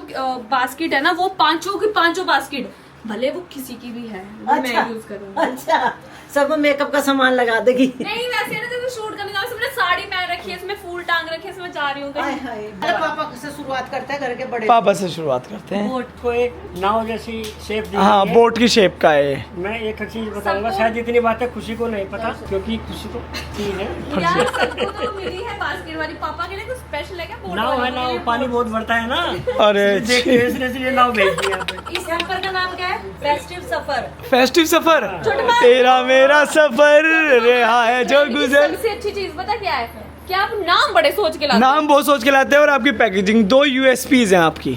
बास्केट है ना, वो 5 बास्केट भले वो किसी की भी है, वो मैं यूज करूँगी। अच्छा, सब मेकअप का सामान लगा देगी। नहीं वैसे ना, जैसे शूट करने जाओ, इसमें साड़ी पहन रखी है, इसमें फूल टांग रखे है, इसमें जा रही हूँ कहीं। अरे पापा से शुरुआत करते हैं, घर के बड़े। पापा से शुरुआत करते हैं। बोट को एक नाव जैसी शेप दी हाँ, गई है। बोट की शेप का है। मैं एक चीज बताऊंगा, शायद इतनी बातें खुशी को नहीं पता, क्योंकि खुशी को चीज है। यार सबको तो मिली है बास्केट वाली, पापा के लिए कुछ स्पेशल है क्या? बोट नाव है, वाली नाव, पानी बहुत बढ़ता है ना। अरे देखते हैं इसलिए नाव भेज दी यहाँ पे। इस हैम्पर का नाम क्या है? फेस्टिव सफर। फेस्टिव सफर, तेरा मेरा सफर रहा है जो गुजर। सबसे अच्छी चीज पता क्या है? क्या आप नाम बड़े सोच के लाते नाम बहुत सोच के लाते हैं, और आपकी पैकेजिंग 2 USPs हैं आपकी।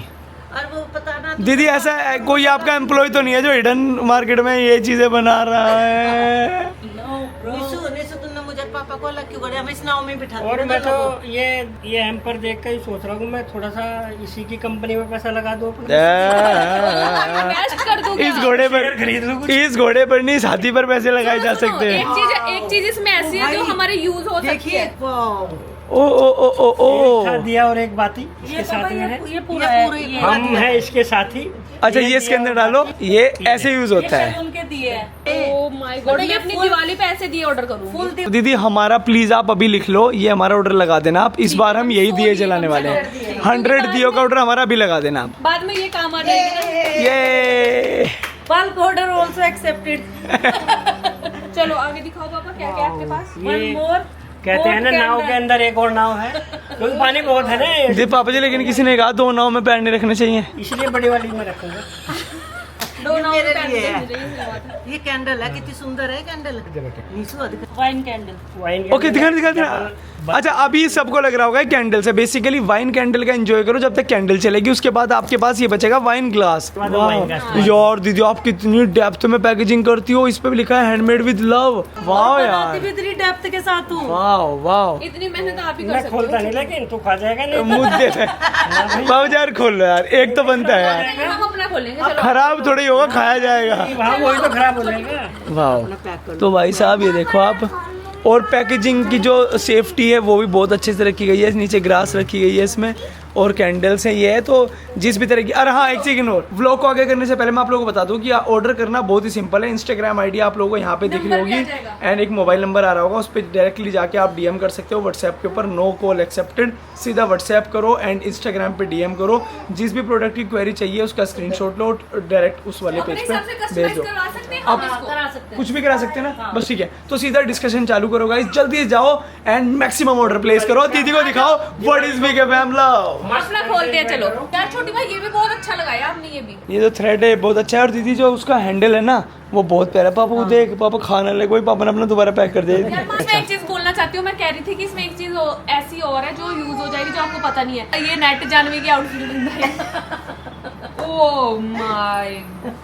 और वो पता ना दीदी ऐसा है, कोई आपका एम्प्लॉय तो नहीं है जो हिडन मार्केट में ये चीजें बना रहा है? निशु तुमने मुझे पापा को अलग क्यों करे? हम इस नाव में बिठा और मैं तो ये हैम्पर देख कर ही सोच रहा हूँ, मैं थोड़ा सा इसी की कंपनी में पैसा लगा दूँ। इन्वेस्ट कर दूंगा। इस घोड़े पर खरीद लूँ कुछ। इस घोड़े पर नहीं, इस हाथी पर पैसे लगाए जा सकते हैं। एक चीज इसमें ऐसी है जो हमारे यूज हो सकती है। ओ ओ ओ ओ ओ एक दिया और एक बाती इसके साथ में है। ये पूरा है, ये हम हैं इसके साथी। अच्छा, ये इसके अंदर डालो, ये ऐसे यूज होता है। उनके दिए हैं। ओह माय गॉड, मैं अपनी दिवाली पे ऐसे दिए ऑर्डर करूंगी। दीदी हमारा प्लीज आप अभी लिख लो, ये हमारा ऑर्डर लगा देना आप। इस बार हम यही दिए जलाने वाले हैं। 100 दियो का ऑर्डर हमारा अभी लगा देना आप। बाद में ये काम आ जाएगी ये बल्क ऑर्डर आल्सो एक्सेप्टेड। ना। चलो आगे दिखाओ पापा, क्या क्या आपके पास? One more. कहते हैं ना, नाव के अंदर एक और नाव है, क्योंकि पानी बहुत है ना। जी पापा जी, लेकिन किसी ने कहा 2 नाव में पैर नहीं रखने चाहिए। इसलिए बड़ी वाली में रखूंगा। मेरे लिए है। ये कैंडल है, कितनी सुंदर है कैंडल। Wine candle. ओके दिखा। अच्छा अभी सबको लग रहा होगा कैंडल से बेसिकली वाइन कैंडल का एंजॉय करो जब तक कैंडल चलेगी, उसके बाद आपके पास ये बचेगा वाइन ग्लास। यार दीदी आप कितनी डेप्थ में पैकेजिंग करती हो, इस पे भी लिखा है हैंडमेड विद लव। वाह यार, भी इतनी डेप्थ के साथ हूँ। वाह वाह, इतनी मेहनत आप ही कर मैं सकते खोलता नहीं लेकिन तू खा जाएगा नहीं। मुद्दे बाबू यार खोल लो यार, एक तो बनता है यार, हो। हम अपना खोलेंगे चलो। खराब थोड़ी होगा, खाया जाएगा। वहाँ वही तो खराब हो जाएगा। वाह, तो भाई साहब ये देखो आप, और पैकेजिंग की जो सेफ्टी है वो भी बहुत अच्छे से रखी गई है। नीचे ग्रास रखी गई है इसमें, और कैंडल्स हैं ये है। तो जिस भी तरह की, अरे हाँ एक सेकंड और, व्लॉग को आगे करने से पहले मैं आप लोगों को बता दूं कि ऑर्डर करना बहुत ही सिंपल है। इंस्टाग्राम आईडी आप लोगों को यहाँ पे दिख रही होगी एंड एक मोबाइल नंबर आ रहा होगा, उस पर डायरेक्टली जाके आप डीएम कर सकते हो व्हाट्सएप के ऊपर। नो कॉल एक्सेप्टेड, सीधा व्हाट्सएप करो एंड इंस्टाग्राम पे डीएम करो। जिस भी प्रोडक्ट की क्वेरी चाहिए उसका स्क्रीनशॉट लो, डायरेक्ट उस वाले पेज पे भेज दो। आप करा सकते हैं। कुछ भी करा सकते हैं ना, बस ठीक है। तो सीधा डिस्कशन चालू करो गाइस, जल्दी से जाओ एंड मैक्सिमम ऑर्डर प्लेस करो। दीदी को दिखाओ what is big fam love. अपना खोलते हैं चलो। यार छोटी भाई ये भी बहुत अच्छा लगाया आपने, ये भी। ये जो थ्रेड है बहुत अच्छा है, और दीदी जो उसका हैंडल है ना वो बहुत प्यारा। पापा वो देख, पापा खाना ले कोई, पापा ने अपना दोबारा पैक कर दिया। यार मैं एक चीज बोलना चाहती हूँ, मैं कह रही थी कि इसमें एक चीज ऐसी और है जो यूज हो जाएगी जो आपको पता नहीं है। ये नेट जानवी की आउटफिट। ओह माय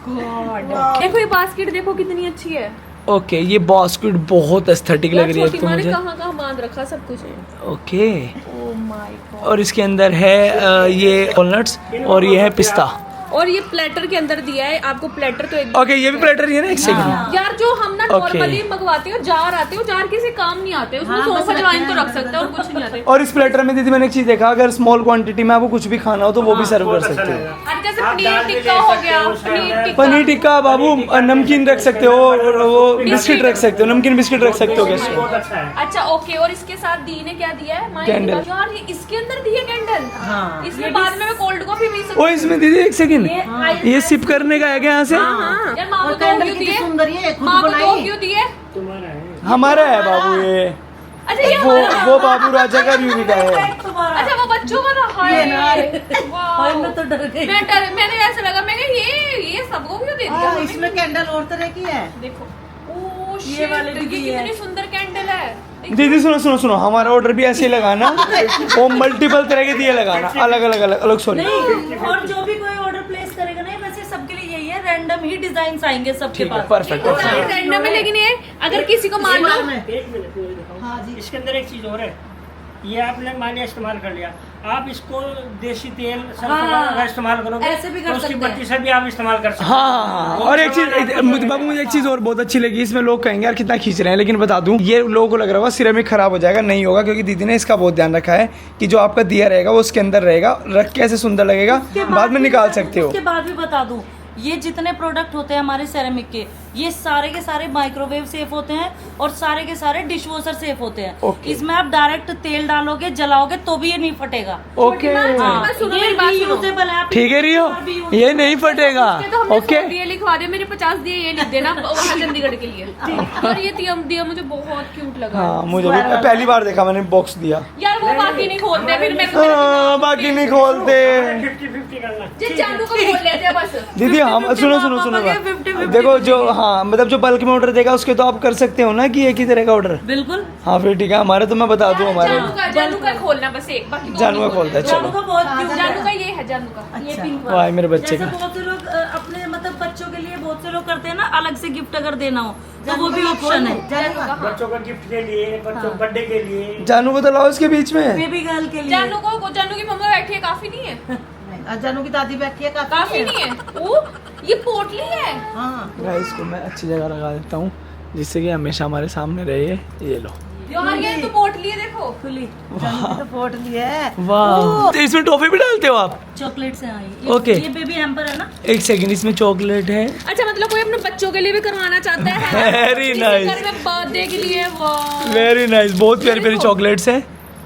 गॉड, देखो ये बास्केट देखो कितनी अच्छी है। ओके ये बास्केट बहुत एस्थेटिक लग रही है छोटी तो माँ ने मुझे। कहाँ बांध रखा सब कुछ है। Okay, oh my God. और इसके अंदर है ये वॉलनट्स और ये है पिस्ता। और ये प्लेटर के अंदर दिया है आपको, प्लेटर तो एक ओके ये भी प्लेटर ही है ना, एक सेकंड। यार जो हम ना Okay. नॉर्मली मंगवाते हो जार आते हो, जार किसी काम नहीं आते, उसमें सौंफ अजवाइन तो रख सकते हो और कुछ नहीं आते। और इस प्लेटर में दीदी मैंने एक चीज देखा, अगर स्मॉल क्वांटिटी में आपको कुछ भी खाना हो तो वो भी सर्व कर सकते हो। और जैसे पनीर टिक्का हो गया, पनीर टिक्का बाबू नमकीन रख सकते हो, और वो बिस्किट रख सकते हो, नमकीन बिस्किट रख सकते हो गेस्ट बहुत को। अच्छा है। अच्छा ओके। और इसके साथ दी ने क्या दिया है? माई कैंडल। यार ये इसके अंदर दी है कैंडल। हाँ। इसमें बाद में मैं कोल्ड कॉफी पी सकती ओ इसमें दीदी एक सेकंड, ये सिप करने का है क्या यहाँ से? हूँ। यार माँ को और दो कैंडल क्यों कितनी दिए? सुंदर है, खुद माँ को दो बनाई। क्यों दिए? तुम्हारा है। हमारा है बाबू ये, अच्छा ये हमारा वो बाबू राजा का यूवी का है। तुम्हारा। अच्छा वो बच्चों का था। हाय वाह। मैं तो डर गई। मैंने ऐसा लगा, मैं ये सबको क्यों दे दिया? हाँ, इसमें कैंडल और तरह की है। देखो ओह ये शिट, वाले भी ये है। कितनी सुंदर कैंडल है। दीदी सुनो सुनो सुनो, हमारा ऑर्डर भी ऐसे ही लगाना, वो मल्टीपल तरह के दिए लगाना, अलग अलग अलग अलग। सॉरी नहीं, और जो भी कोई ऑर्डर प्लेस करेगा ना, वैसे सबके लिए यही है, रैंडम ही डिजाइन आएंगे सबके ठीक है, पास। परफेक्ट। रैंडम है, लेकिन ये अगर किसी को मान लो एक मिनट मुझे दिखाओ। इसके अंदर एक चीज और है, ये आपने मान लिया इस्तेमाल कर लिया, आप इसको देसी तेल सरसों का इस्तेमाल करोगे, ऐसे भी कर तो उसकी सकते हैं। बत्ती से भी आप इस्तेमाल कर सकते हैं। हाँ हाँ हाँ। और एक चीज बाबू मुझे एक चीज और बहुत अच्छी लगी, इसमें लोग कहेंगे यार कितना खींच रहे हैं, लेकिन बता दूं ये लोगों को लग रहा होगा सिरेमिक खराब हो जाएगा, नहीं होगा, क्योंकि दीदी ने इसका बहुत ध्यान रखा है कि जो आपका दिया रहेगा वो उसके अंदर रहेगा, रख के ऐसे सुंदर लगेगा, बाद में निकाल सकते हो। उसके बाद भी बता दूं, ये जितने प्रोडक्ट होते हैं हमारे सेरेमिक के, ये सारे के सारे माइक्रोवेव सेफ होते हैं और सारे के सारे डिश वॉशर सेफ होते हैं। Okay. इसमें आप डायरेक्ट तेल डालोगे, जलाओगे तो भी ये नहीं फटेगा। ओके हाँ, सुनो ये मेरी बात सुनो। reusable है, आप ठीक है रियो, ये नहीं फटेगा। ये तो हमने ओके 100 दिए लिखवा दे, मेरे 50 दिए ये लिख देना वहाँ चंडीगढ़ के लिए। और ये दिया मुझे बहुत क्यूट लगा। हाँ मुझे भी पहली बार देखा मैंने बॉक्स दिया। यार वो बाकी नहीं खोलते, फिर मेरे को हाँ, बाकी नहीं खोलते 50-50 करना। जिस जानू को खोल लेते हैं बस। दीदी हम सुनो सुनो सुनो बात। देखो जो हाँ मतलब जो बल्क में ऑर्डर देगा उसके तो आप कर सकते हो ना कि एक ही तरह का ऑर्डर। बिल्कुल। हाँ फिर ठीक है, हमारे तो मैं बता दूं हमारे जानू का खोलना बस एक, बाकी दो जानू का नहीं खोलता है। जानू चलो का बहुत cute जानू का है। ये है, जानू का ये पिंक वाह मेरे बच्चे जैसे का। बहुत से लोग अपने मतलब बच्चों के लिए बहुत से लोग करते हैं ना, अलग से गिफ्ट अगर देना हो तो वो भी ऑप्शन है। जानू का। हाँ बच्चों का गिफ्ट के लिए, बच्चों बर्थडे के लिए। जानू को तो लाओ इसके बीच में। बेबी गर्ल के लिए। जानू की मम्मा बैठी है, काफी नहीं है? जानू की दादी बैठी है, काफी नहीं है। ओ ये पोटली है। हाँ। गाइस को मैं अच्छी जगह लगा देता हूँ जिससे कि हमेशा हमारे सामने रहे। ये लो यार ये तो पोटली है, देखो खुली जानू की तो पोटली है। वाह, तो इसमें टॉफी भी डालते हो आप? चॉकलेट से आई। Okay. ये बेबी हैम्पर है ना। एक सेकंड, इसमें चॉकलेट है। अच्छा मतलब कोई अपने बच्चों के लिए भी करवाना चाहता है? Very किसी nice. घर में बर्थडे के लिए। वाह वेरी नाइस, बहुत प्यारी प्यारी चॉकलेट्स हैं।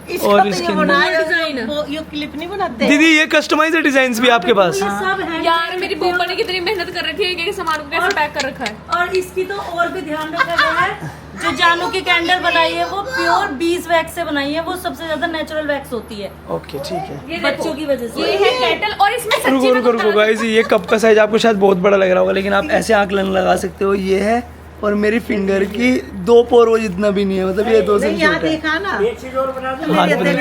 इसका और तो ये इसके बना अंदर है, डिजाइन। वो ये क्लिप नहीं बनाते। दीदी ये कस्टमाइज डिजाइन भी आपके पास? ये सब है यार मेरी बुआ ने कितनी मेहनत कर रखी है, एक सामान को कैसे पैक कर रखा है। और इसकी तो और भी ध्यान रखा गया है, जो जानू की कैंडल बनाई है वो प्योर बीज वैक्स से बनाई है, वो सबसे ज्यादा नेचुरल वैक्स होती है ओके ठीक है। ये बच्चों की वजह से। ये है केटल और इसमें सच्ची रुको में रुको रुको गाइस, ये कप का साइज आपको शायद बहुत बड़ा लग रहा होगा, लेकिन आप ऐसे आंकलन लगा सकते हो। ये है और मेरी फिंगर की 2 पोर जितना भी नहीं है, मतलब ये 2 से छोटा है। देखा ना, एक चीज और बता दूं, हाँ, इतनी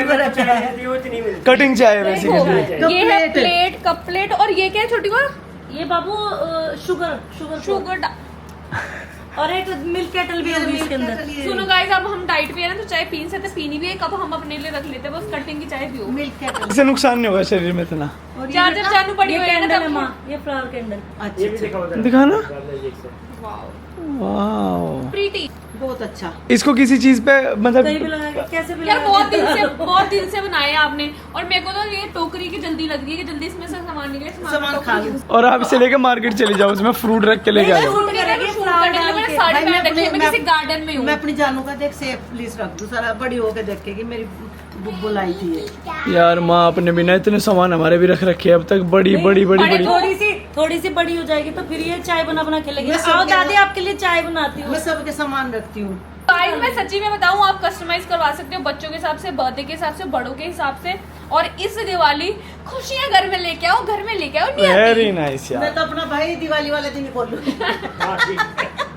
मिलती कटिंग चाहिए बेसिकली। ये है प्लेट, कप प्लेट। और ये क्या है छोटी को? ये बाबू शुगर शुगर शुगर। और एक मिल्क केटल भी होगी इसके अंदर। सुनो गाइस, अब हम डाइट पे है ना, तो चाय पी सकते, पीनी भी है, कप हम अपने लिए रख लेते हैं, बस कटिंग की चाय पियो। Milk kettle. इससे नुकसान नहीं होगा शरीर में इतना। चार्जर जानू पड़ी हुई है ना कैंडल है तब। माँ, ये फ्लावर कैंडल। ये भी दिखाओ जरा। दिखाना। वाओ, वाह, प्रीटी। बहुत अच्छा। इसको किसी चीज पे मतलब कहीं भी लगाएंगे, कैसे भी यार बहुत लगाएंगे। दिन से बनाए आपने, और मेरे को तो ये टोकरी की जल्दी लग रही है कि जल्दी इसमें से सामान निकले, सामान खा लो। और आप इसे लेके मार्केट चले जाओ, उसमें फ्रूट रख के लेके आ जाओ। फ्रूट करेंगे, फ्रूट करेंगे। मैंने साड़ी भाई, पहन रखी है, मैं किसी गार्डन में हूँ। मैं अपनी जानू का देख सेफ प्लीज रख दूं, सारा बड़ी होके देखेगी मेरी बुब्बू लाई थी ये। यार माँ अपने बिना इतने सामान हमारे भी रख रखे हैं अब तक, बड़ी बड़ी बड़ी अरे बड़ी। थोड़ी सी बड़ी हो जाएगी तो फिर ये चाय बना खेलेगी। आओ दादी, आपके लिए चाय बनाती हूँ। मैं सबके सामान रखती हूँ। गाइस मैं सच्ची में बताऊं, आप कस्टमाइज करवा सकते हो बच्चों के हिसाब से, बर्थडे के हिसाब से, बड़ों के हिसाब से। और इस दिवाली खुशियां घर में लेके आओ, घर में लेके आओ। वेरी नाइस यार। मैं तो अपना भाई दिवाली वाले दिन ही खोलूं।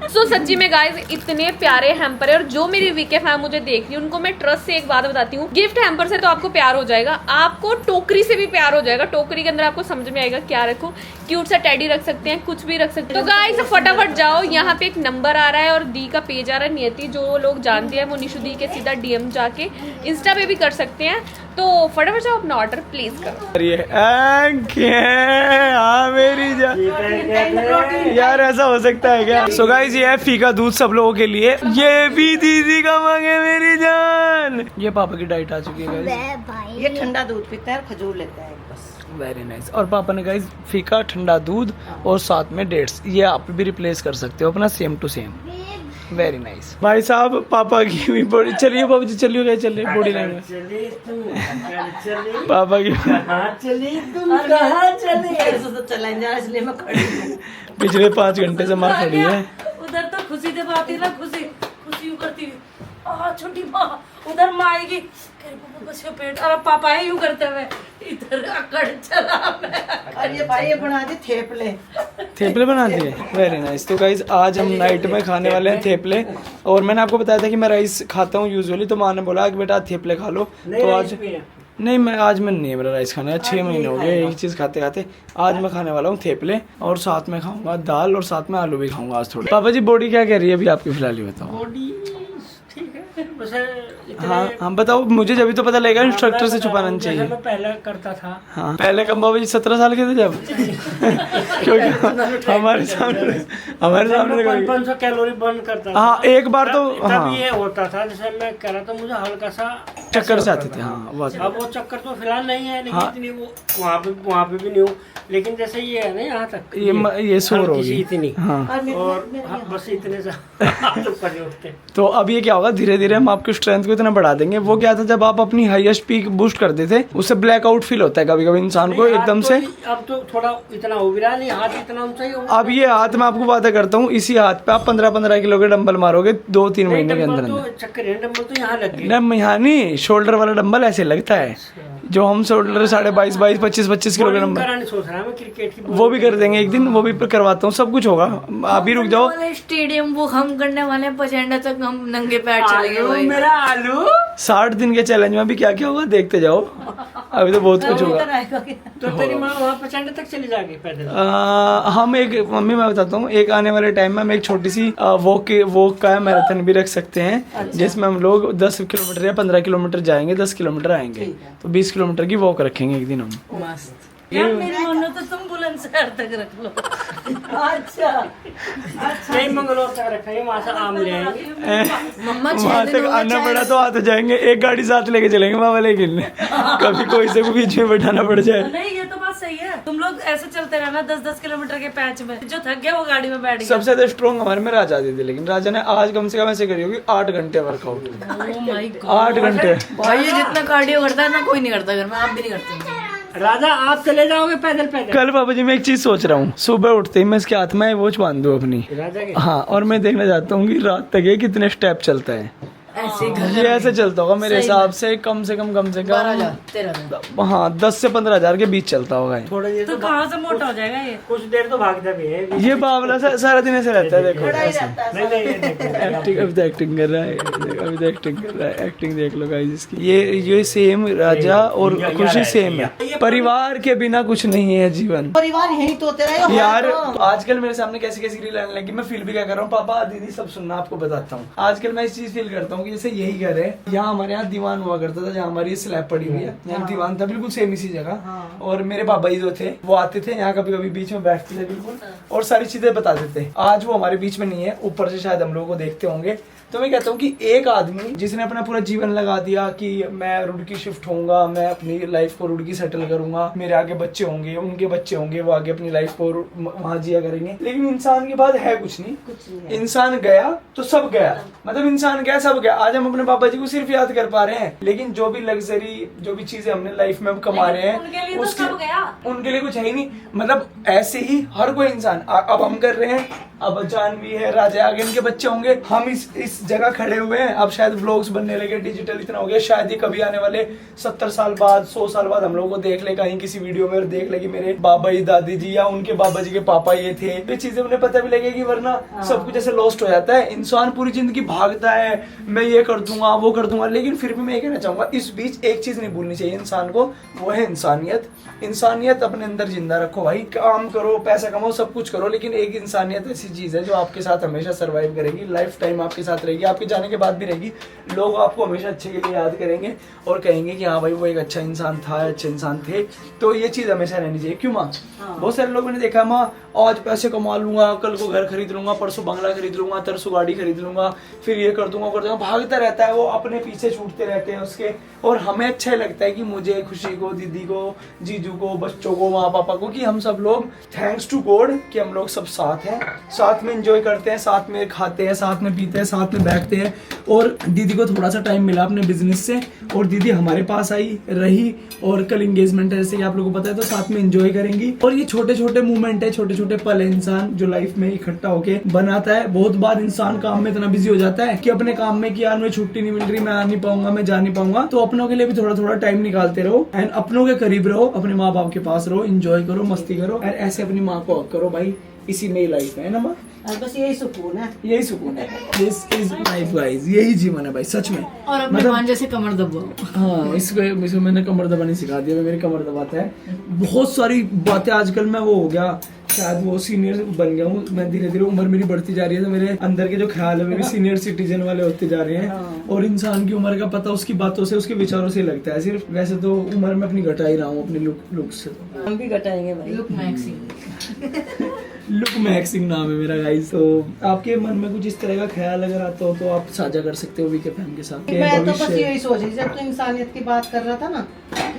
सो सच्ची में गाइस इतने प्यारे हैम्पर है, और जो मेरी वीके फैम मुझे देख रही है उनको मैं ट्रस्ट से एक बात बताती हूँ, गिफ्ट हैम्पर से तो आपको प्यार हो जाएगा, आपको टोकरी से भी प्यार हो जाएगा। टोकरी के अंदर आपको समझ में आएगा क्या रखो, क्यूट सा टेडी रख सकते हैं, कुछ भी रख सकते हैं। तो गाइस फटाफट जाओ, यहाँ पे एक नंबर आ रहा है और दी का पेज आ रहा है, नियति। जो लोग जानते हैं वो निशु दी के सीधा डीएम जाके इंस्टा पे भी कर सकते हैं। तो फटाफट जाओ अपना ऑर्डर प्लेस करो। हाँ मेरी जान यार, ऐसा हो सकता है क्या? सो गाइस ये है फीका दूध सब लोगों के लिए, ये भी दीदी का मांगे मेरी जान। ये पापा की डाइट आ चुकी है गाइस। भाई ये ठंडा दूध पीता है, खजूर लेता है बस। Very nice. और पापा ने गाइस फीका, ठंडा दूध और साथ में डेट्स, ये आप भी रिप्लेस कर सकते हो अपना same to same. Very nice. भाई साहब पापा की भी बॉडी, चलिए बाबू जी चलिए गए, चलिए बॉडी लैंग्वेज पापा की। चलेंगे इसलिए मैं खड़ी हूँ। पिछले 5 घंटे से मार खड़ी है। उधर तो खुशी जब आती है ना, खुशी यूं करती है, छोटी माँ उधर माँ आएगी, बच्चे पेट, और पापा है यूं करते हुए, इधर अकड़ चला मैं। और ये भाई ये बना दी थेपले। थेपले बनाती है, वेरी नाइस। तो गाइज आज हम नाइट में खाने वाले हैं थेपले, और मैंने आपको बताया था कि मैं राइस खाता हूँ यूजुअली, तो माँ ने बोला कि बेटा थेपले खा लो। तो आज नहीं, मैं आज मैं नहीं, मेरा राइस खाना है, 6 महीने हो गए एक चीज़ खाते खाते। आज मैं खाने वाला हूँ थेपले, और साथ में खाऊंगा दाल, और साथ में आलू भी खाऊंगा आज थोड़ा। पापा जी बॉडी क्या कह रही है अभी आपकी फिलहाल, ही बताओ। बॉडी ठीक है, बस हाँ हाँ बताओ मुझे, जब तो पता लगेगा, इंस्ट्रक्टर से छुपाना नहीं चाहिए। मैं पहले करता था। हाँ पहले कब बाबा जी 17 साल के थे जब? क्योंकि हमारे सामने कभी 500 कैलोरी बर्न करता था। हाँ एक बार तो तब हाँ ये होता था, जैसे मैं कह रहा था मुझे हल्का सा चक्कर से आते थे। हाँ बस अब वो चक्कर तो फिलहाल नहीं है, लेकिन हाँ। इतनी वो वहाँ पे भी नहीं हूँ, लेकिन जैसे ये है ना यहाँ तक ये शोर हल्की होगी। सी इतनी, हाँ और हाँ, बस इतने से हाथ ऊपर नहीं उठते। तो अब ये क्या होगा, धीरे धीरे हम आपकी स्ट्रेंथ को इतना बढ़ा देंगे। वो क्या था, जब आप अपनी हाईएस्ट पीक बूस्ट करते थे, उससे ब्लैकआउट फील होता है कभी कभी इंसान को एकदम से। अब तो थोड़ा इतना हो भी रहा नहीं, हाथ इतना ऊंचा ही होगा। अब ये हाथ में आपको बातें करता हूँ, इसी हाथ पे आप 15-15 किलो के डंबल मारोगे 2-3 महीने के अंदर अंदर। चक्कर है, डंबल तो यहाँ लग गए। ना यहाँ नहीं, शोल्डर वाला डंबल ऐसे लगता है, जो हम शोल्डर 22.5, 25 किलो के डंबल, कराने सोच रहा है मैं क्रिकेट की। वो भी कर देंगे एक दिन, वो भी करवाता हूँ, सब कुछ होगा। आप ही रुक जाओ। स्टेडियम वो हम करने वाले हैं, पचेंडा तक हम नंगे पैर चलेंगे भाई। मेरा आलू 60 दिन के चैलेंज में भी क्या क्या होगा देखते जाओ, अभी तो बहुत कुछ होगा। तो तेरी माँ वहाँ पचेंडा तक चली जाएगी पैदल। हम एक, मम्मी मैं बताता हूँ, एक आने वाले टाइम में हम एक छोटी सी वॉक का मैराथन भी रख सकते हैं, जिसमें हम लोग 10 किलोमीटर या 15 किलोमीटर जाएंगे, 10 किलोमीटर आएंगे, तो 20 किलोमीटर की वॉक रखेंगे एक दिन हम। मस्त। यार मेरी मानो तो तुम बुलंदशहर तक रख लो। अच्छा नहीं, मंगलौर तक रखेंगे, वहाँ से आम ले आएंगे। मम्मा वहाँ तक आना पड़ा तो आते जाएंगे, एक गाड़ी साथ लेके चलेंगे बाबा, लेकिन कभी कोई से को बीच में बैठाना पड़ जाए। नहीं ये तो बात सही है, तुम लोग ऐसे चलते रहना 10-10 किलोमीटर के पैच में, जो थक गया वो गाड़ी में बैठ गया। सबसे ज्यादा स्ट्रॉन्ग हमारे में राजा दी थी, लेकिन राजा ने आज कम से कम ऐसे करी होगी 8 घंटे वर्कआउट। 8 घंटे भाई ये जितना कार्डियो करता है ना कोई नहीं करता घर में, आप भी नहीं करते। राजा आप चले जाओगे पैदल पैदल? कल पापा जी मैं एक चीज सोच रहा हूँ, सुबह उठते ही मैं इसके हाथ में वॉच बांध दूं अपनी। राजा के हाँ, और मैं देखना चाहता हूँ कि रात तक ये कितने स्टेप चलता है। ऐसे ये ऐसे चलता होगा मेरे हिसाब से कम से कम 13,000 हाँ 10 से 15,000 के बीच चलता होगा ये। थोड़ी देर तो कहाँ से मोटा हो जाएगा ये? कुछ देर तो भागता भी है। ये बावला सारा दिन ऐसे रहता है, देखो ऐसे। नहीं नहीं ये देखो। एक्टिंग अभी तो एक्टिंग कर रहा है, अभी तो एक्टिंग कर रहा है। एक्टिंग देख लो गाइस इसकी। ये सेम राजा और खुशी सेम है। परिवार के बिना कुछ नहीं है जीवन। परिवार यही तो तेरा है यार आजकल मेरे सामने कैसी कैसी रील आने लगी, मैं फील भी क्या कर रहा हूँ। पापा दीदी सब सुनना, आपको बताता हूँ। आजकल मैं इस चीज फील करता हूँ कि जैसे यही घर है, यहाँ हमारे यहाँ दीवान हुआ करता था, जहाँ हमारी स्लैब पड़ी हुई है, यहाँ दीवान था बिल्कुल सेम इसी जगह। और मेरे पापा ही जो थे वो आते थे यहाँ, कभी कभी बीच में बैठते थे बिल्कुल, और सारी चीजें बताते थे। आज वो हमारे बीच में नहीं है, ऊपर से शायद हम लोगों को देखते होंगे। तो मैं कहता हूँ कि एक आदमी जिसने अपना पूरा जीवन लगा दिया कि मैं रुड़की शिफ्ट होऊंगा, मैं अपनी लाइफ को रुड़की सेटल करूंगा, मेरे आगे बच्चे होंगे, उनके बच्चे होंगे, वो आगे अपनी लाइफ को वहां जिया करेंगे, लेकिन इंसान के बाद है कुछ नहीं। इंसान गया तो सब गया, मतलब इंसान गया सब गया। आज हम अपने पापा जी को सिर्फ याद कर पा रहे हैं, लेकिन जो भी लग्जरी, जो भी चीजें हमने लाइफ में कमा रहे हैं उनके लिए कुछ है ही नहीं। मतलब ऐसे ही हर कोई इंसान, अब हम कर रहे हैं, अब जानवी है, राजा आगे इनके बच्चे होंगे, हम इस जगह खड़े हुए हैं। अब शायद व्लॉग्स बनने लगे, डिजिटल इतना हो गया, शायद ही कभी आने वाले 70 साल बाद 100 साल बाद हम लोगों को देख ले कहीं किसी वीडियो में और देख ले कि मेरे बाबा जी दादी जी या उनके बाबा जी के पापा ये थे। ये चीजें उन्हें पता भी लगेगी, वरना सब कुछ ऐसे लॉस्ट हो जाता है। इंसान पूरी जिंदगी भागता है, मैं ये कर दूंगा वो कर दूंगा, लेकिन फिर भी मैं ये कहना चाहूंगा इस बीच एक चीज नहीं भूलनी चाहिए इंसान को, वो है इंसानियत। इंसानियत अपने अंदर जिंदा रखो भाई, काम करो, पैसा कमाओ, सब कुछ करो, लेकिन एक इंसानियत ऐसी चीज है जो आपके साथ हमेशा सर्वाइव करेगी, लाइफ टाइम आपके साथ रहेगी, आपके जाने के बाद भी रहेगी। लोग आपको हमेशा अच्छे के लिए याद करेंगे और कहेंगे कि हाँ भाई वो एक अच्छा इंसान था, अच्छे इंसान थे। तो ये चीज हमेशा रहनी चाहिए। क्यों माँ? बहुत सारे लोगों ने देखा, माँ आज पैसे कमा लूंगा, कल को घर खरीद लूंगा, परसों बंगला खरीद लूंगा, तरसों गाड़ी खरीद लूंगा, फिर ये कर दूंगा, भागता रहता है वो, अपने पीछे छूटते रहते हैं उसके। और हमें अच्छा लगता है कि मुझे, खुशी को, दीदी को, जीजू को, बच्चों को, माँ पापा को, कि हम सब लोग थैंक्स टू गॉड कि हम लोग सब साथ हैं, साथ में एंजॉय करते हैं, साथ में खाते हैं, साथ में पीते हैं, साथ में बैठते हैं। और दीदी को थोड़ा सा टाइम मिला अपने बिजनेस से, और दीदी हमारे पास आई रही, और कल एंगेजमेंट है जैसे कि आप लोगों को पता है, तो साथ में एंजॉय करेंगी। और ये छोटे छोटे मूवमेंट है, छोटे छोटे पल है इंसान जो लाइफ में इकट्ठा होके बनाता है। बहुत बार इंसान काम में इतना बिजी हो जाता है कि अपने काम में कि यार मुझे छुट्टी नहीं मिल रही, मैं आ नहीं पाऊंगा, मैं जा नहीं पाऊंगा। तो अपनों के लिए भी थोड़ा थोड़ा टाइम निकालते रहो, एंड अपनों के करीब रहो, अपने माँ बाप के पास रहो, एंजॉय करो, मस्ती करो, और ऐसे अपनी माँ को हक करो भाई। इसी में लाइफ है ना माँ, बस यही सुकून है, यही सुकून है। दिस इज लाइफ गाइस, यही जीवन है भाई सच में। और अपने भांजे से कमर दबाओ। हाँ, इसको मैंने कमर दबानी सिखा दिया, मेरी कमर दबाता है। बहुत सारी बातें आजकल मैं वो हो गया, शायद वो सीनियर बन गया हूँ मैं, धीरे धीरे उम्र मेरी बढ़ती जा रही है, तो मेरे अंदर के जो ख्याल है वो भी सीनियर सिटीजन वाले होते जा रहे हैं। और इंसान की उम्र का पता उसकी बातों से, उसके विचारों से लगता है सिर्फ। वैसे तो उम्र में अपनी घटा ही रहा हूँ अपनी लुक से। तो हम भी घटाएंगे भाई। लुक मैक्सिंग लुक मैक्सिंग नाम है मेरा गाइस। तो आपके मन में कुछ इस तरह का ख्याल अगर आता हो तो आप साझा कर सकते हो वीके फैम के साथ। मैं तो बस यही सोच रही, जब तो इंसानियत की बात कर रहा था ना,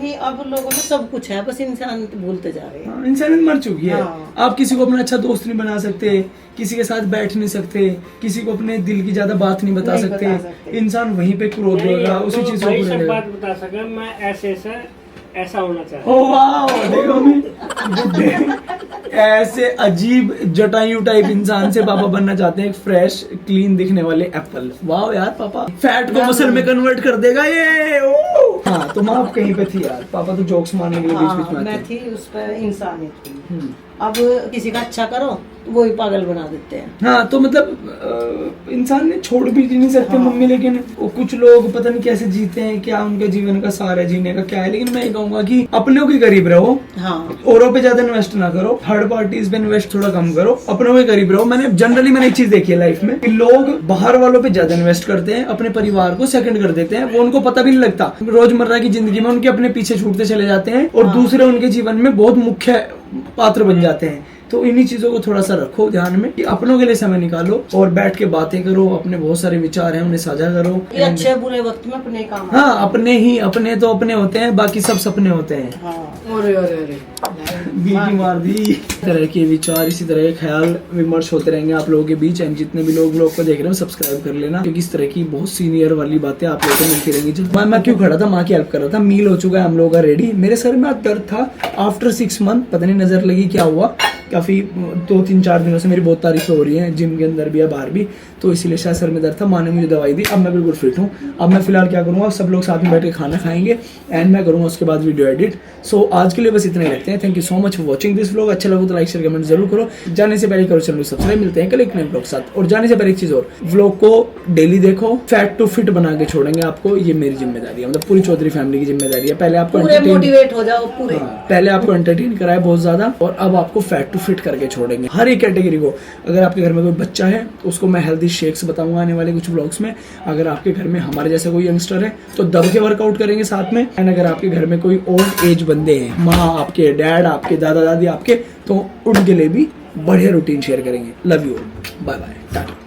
कि अब लोगों में सब कुछ है, बस इंसानियत भूलते जा रहे हैं। इंसानियत मर चुकी है। हाँ। आप किसी को अपना अच्छा दोस्त नहीं बना सकते, किसी के साथ बैठ नहीं सकते, किसी को अपने दिल की ज्यादा बात नहीं बता सकते। इंसान वहीं पे क्रोध होगा, उसी चीज को बात बता सके, मैं ऐसे ऐसा होना चाहता हूँ। वाह देखो बुड्ढे ऐसे अजीब जटायु टाइप इंसान से पापा बनना चाहते हैं, फ्रेश क्लीन दिखने वाले एप्पल। वाह यार पापा फैट को मसल में कन्वर्ट कर देगा ये। हाँ तुम आप कहीं पे थी यार, पापा तो जोक्स मारने के लिए बीच बीच में मैं थी उस पर इंसानियत की। अब किसी का अच्छा करो तो वो ही पागल बना देते हैं। हाँ तो मतलब इंसान ने छोड़ भी नहीं सकते मम्मी, लेकिन कुछ लोग पता नहीं कैसे जीते हैं, क्या उनका जीवन का सार है, जीने का क्या है। लेकिन मैं ये कहूंगा कि अपनों के करीब रहो, हाँ औरों पे ज्यादा इन्वेस्ट ना करो, थर्ड पार्टीज पे इन्वेस्ट थोड़ा कम करो, अपनों के करीब रहो। मैंने जनरली एक चीज देखी है लाइफ में कि लोग बाहर वालों पे ज्यादा इन्वेस्ट करते हैं, अपने परिवार को सेकंड कर देते हैं, वो उनको पता भी नहीं लगता। रोजमर्रा की जिंदगी में उनके अपने पीछे छूटते चले जाते हैं और दूसरे उनके जीवन में बहुत मुख्य पात्र बन जाते हैं। तो इन्हीं चीजों को थोड़ा सा रखो ध्यान में कि अपनों के लिए समय निकालो और बैठ के बातें करो, अपने बहुत सारे विचार हैं उन्हें साझा करो। ये अच्छे बुरे वक्त में अपने काम आते हाँ, अपने तो अपने होते हैं, बाकी सब सपने होते हैं। हैं। हाँ। बीकी मार दी। इस तरह के विचार, इसी तरह के ख्याल विमर्श होते रहेंगे आप लोगों के बीच। एंड जितने भी लोग को देख रहे हो सब्सक्राइब कर लेना, क्योंकि इस तरह की बहुत सीनियर वाली बातें आप लोगों को मिलती रहेंगी। जब मैं क्यों खड़ा था, माँ की हेल्प कर रहा था। मील हो चुका है हम लोगों का रेडी। मेरे सर में दर्द था आफ्टर 6 मंथ, पता नहीं नजर लगी क्या हुआ। काफी 2-3-4 दिनों से मेरी बहुत तारीफें हो रही हैं, जिम के अंदर भी या बाहर भी, तो इसीलिए शायद सर में दर्द था। माँ ने मुझे दवाई दी, अब मैं बिल्कुल फिट हूँ। अब मैं फिलहाल क्या करूँगा, सब लोग साथ में बैठ के खाना खाएंगे एंड मैं करूँगा उसके बाद वीडियो एडिट। सो आज के लिए बस इतना ही रखते हैं। Thank you so much for watching this vlog. अच्छा लगा तो लाइक शेयर कमेंट जरूर करो। जाने से पहले करो चैनल को सब्सक्राइब। मिलते हैं कल एक नए व्लॉग साथ। और जाने से पहले एक चीज और, व्लॉग को डेली देखो, फैट टू फिट बना के छोड़ेंगे आपको, ये मेरी जिम्मेदारी है, मतलब पूरी चौधरी फैमिली की जिम्मेदारी है। पहले आपको पूरे मोटिवेट हो जाओ पूरे। पहले आपको एंटरटेन कराया बहुत ज्यादा, और अब आपको फैट टू फिट करके छोड़ेंगे हर एक कैटेगरी को। अगर आपके घर में कोई बच्चा है तो उसको मैं हेल्दी शेक्स बताऊंगा आने वाले कुछ व्लॉग्स में। अगर आपके घर में हमारे जैसा कोई यंगस्टर है तो दब के वर्कआउट करेंगे साथ में। एंड अगर आपके घर में कोई ओल्ड एज बंदे हैं, माँ आपके, डैड आपके, दादा दादी आपके, तो उनके लिए भी बढ़िया रूटीन शेयर करेंगे। Love you, bye bye, Tata.